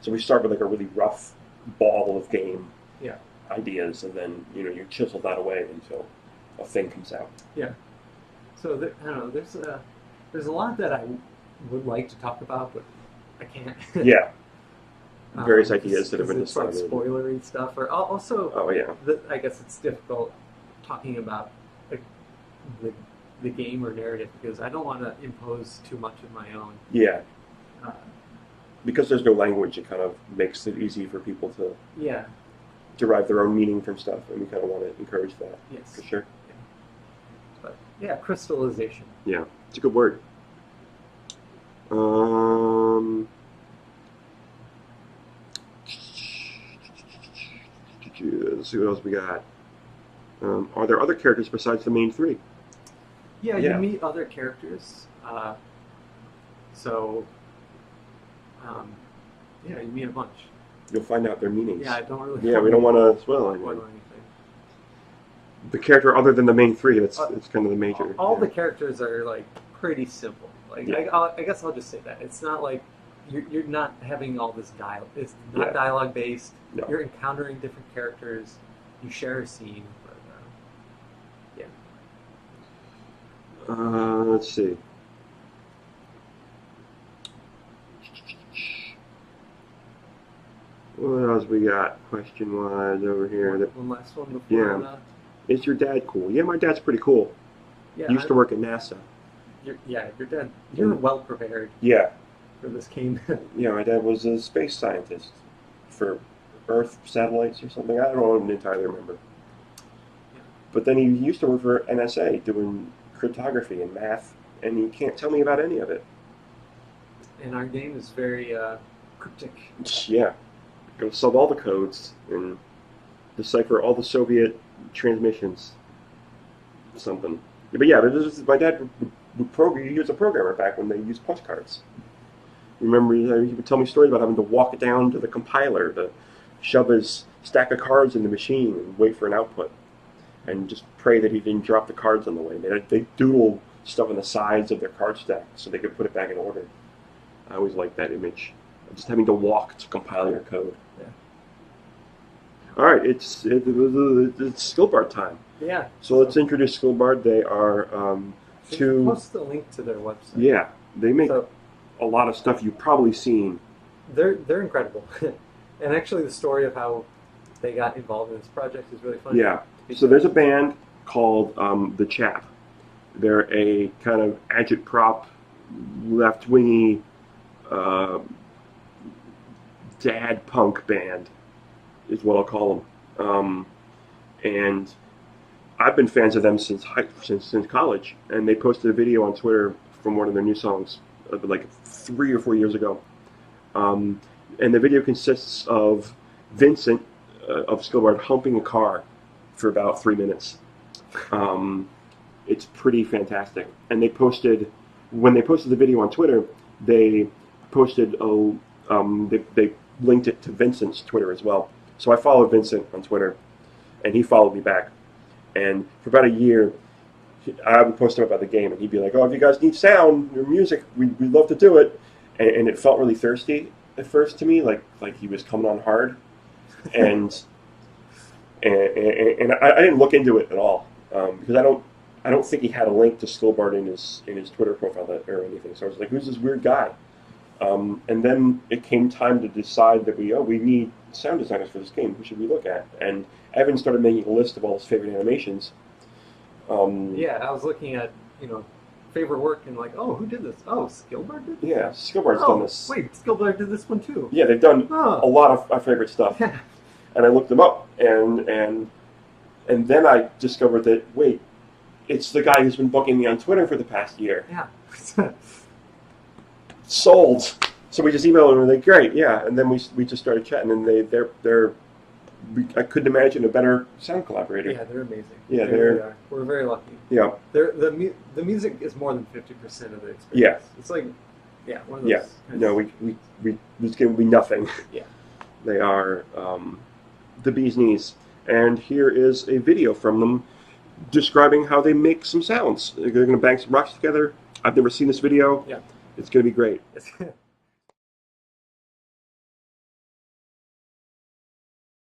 So we start with like a really rough ball of game Yeah. ideas, and then you chisel that away until a thing comes out. Yeah. So I don't know. There's a lot that I would like to talk about, but I can't. Yeah. Various ideas that have been it's like decided. spoilery stuff, or also. Oh yeah. I guess it's difficult talking about the game or narrative because I don't want to impose too much of my own. Yeah. Uh, Because there's no language, it kind of makes it easy for people to yeah. derive their own meaning from stuff, and we kind of want to encourage that. Yes. For sure. But yeah, crystallization. Yeah, it's a good word. Let's see what else we got. Are there other characters besides the main three? Yeah, Yeah. you meet other characters. Yeah, you meet a bunch. You'll find out their meanings. Yeah, I don't really. Yeah, we don't want to spoil anything. anything. The character other than the main three, it's kind of the major. All yeah. the characters are like pretty simple. Like Yeah. I guess I'll just say that it's not like you're not having all this dialogue. It's not Yeah. dialogue based. No. You're encountering different characters. You share a scene. But, yeah. Let's see. What else we got question-wise over here? One last one before. Yeah. Is your dad cool? Yeah, my dad's pretty cool. Yeah. He used to work at NASA. You're dead. You're well prepared Yeah. for this game. Yeah, my dad was a space scientist for Earth satellites or something. I don't entirely remember. But then he used to work for NSA doing cryptography and math, and he can't tell me about any of it. And our game is very cryptic. Yeah. Go solve all the codes and decipher all the Soviet transmissions. Something. But yeah, my dad he was a programmer back when they used punch cards. Remember, he would tell me stories about having to walk down to the compiler to shove his stack of cards in the machine and wait for an output. And just pray that he didn't drop the cards on the way. They doodle stuff on the sides of their card stack so they could put it back in order. I always liked that image. Just having to walk to compile your code. Yeah. All right, it's Skillbard time. Yeah. So let's introduce Skillbard. They are two. Post the link to their website. Yeah, they make So a lot of stuff you've probably seen. they're incredible, and actually the story of how they got involved in this project is really funny. Yeah. So there's a band called The Chap. They're a kind of agitprop, left-wingy, dad punk band, is what I'll call them. And I've been fans of them since college. And they posted a video on Twitter from one of their new songs, like 3 or 4 years ago. And the video consists of Vincent of Skillbard humping a car for about 3 minutes. It's pretty fantastic. And when they posted the video on Twitter, they posted they linked it to Vincent's Twitter as well. So I followed Vincent on Twitter, and he followed me back. And for about a year, I would post him about the game, and he'd be like, "Oh, if you guys need sound or music, we'd love to do it." And it felt really thirsty at first to me, like he was coming on hard, and I didn't look into it at all because I don't think he had a link to Skillbard in his Twitter profile or anything. So I was like, "Who's this weird guy?" And then it came time to decide that we need sound designers for this game. Who should we look at? And Evan started making a list of all his favorite animations. Yeah, I was looking at favorite work and like, oh, who did this? Oh, Skillbard did this? Yeah, Skillbard's done this. Wait, Skillbard did this one too. Yeah, they've done a lot of my favorite stuff. Yeah. And I looked them up, and then I discovered that it's the guy who's been booking me on Twitter for the past year. Yeah. Sold. So we just emailed them and they're like, great, yeah. And then we just started chatting, and I couldn't imagine a better sound collaborator. Yeah, they're amazing. Yeah, they really are. We're very lucky. Yeah. The music is more than 50% of the experience. Yeah. It's like, one of those. Yeah. No, this game will be nothing. Yeah. They are the bee's knees. And here is a video from them describing how they make some sounds. They're going to bang some rocks together. I've never seen this video. Yeah. It's going to be great.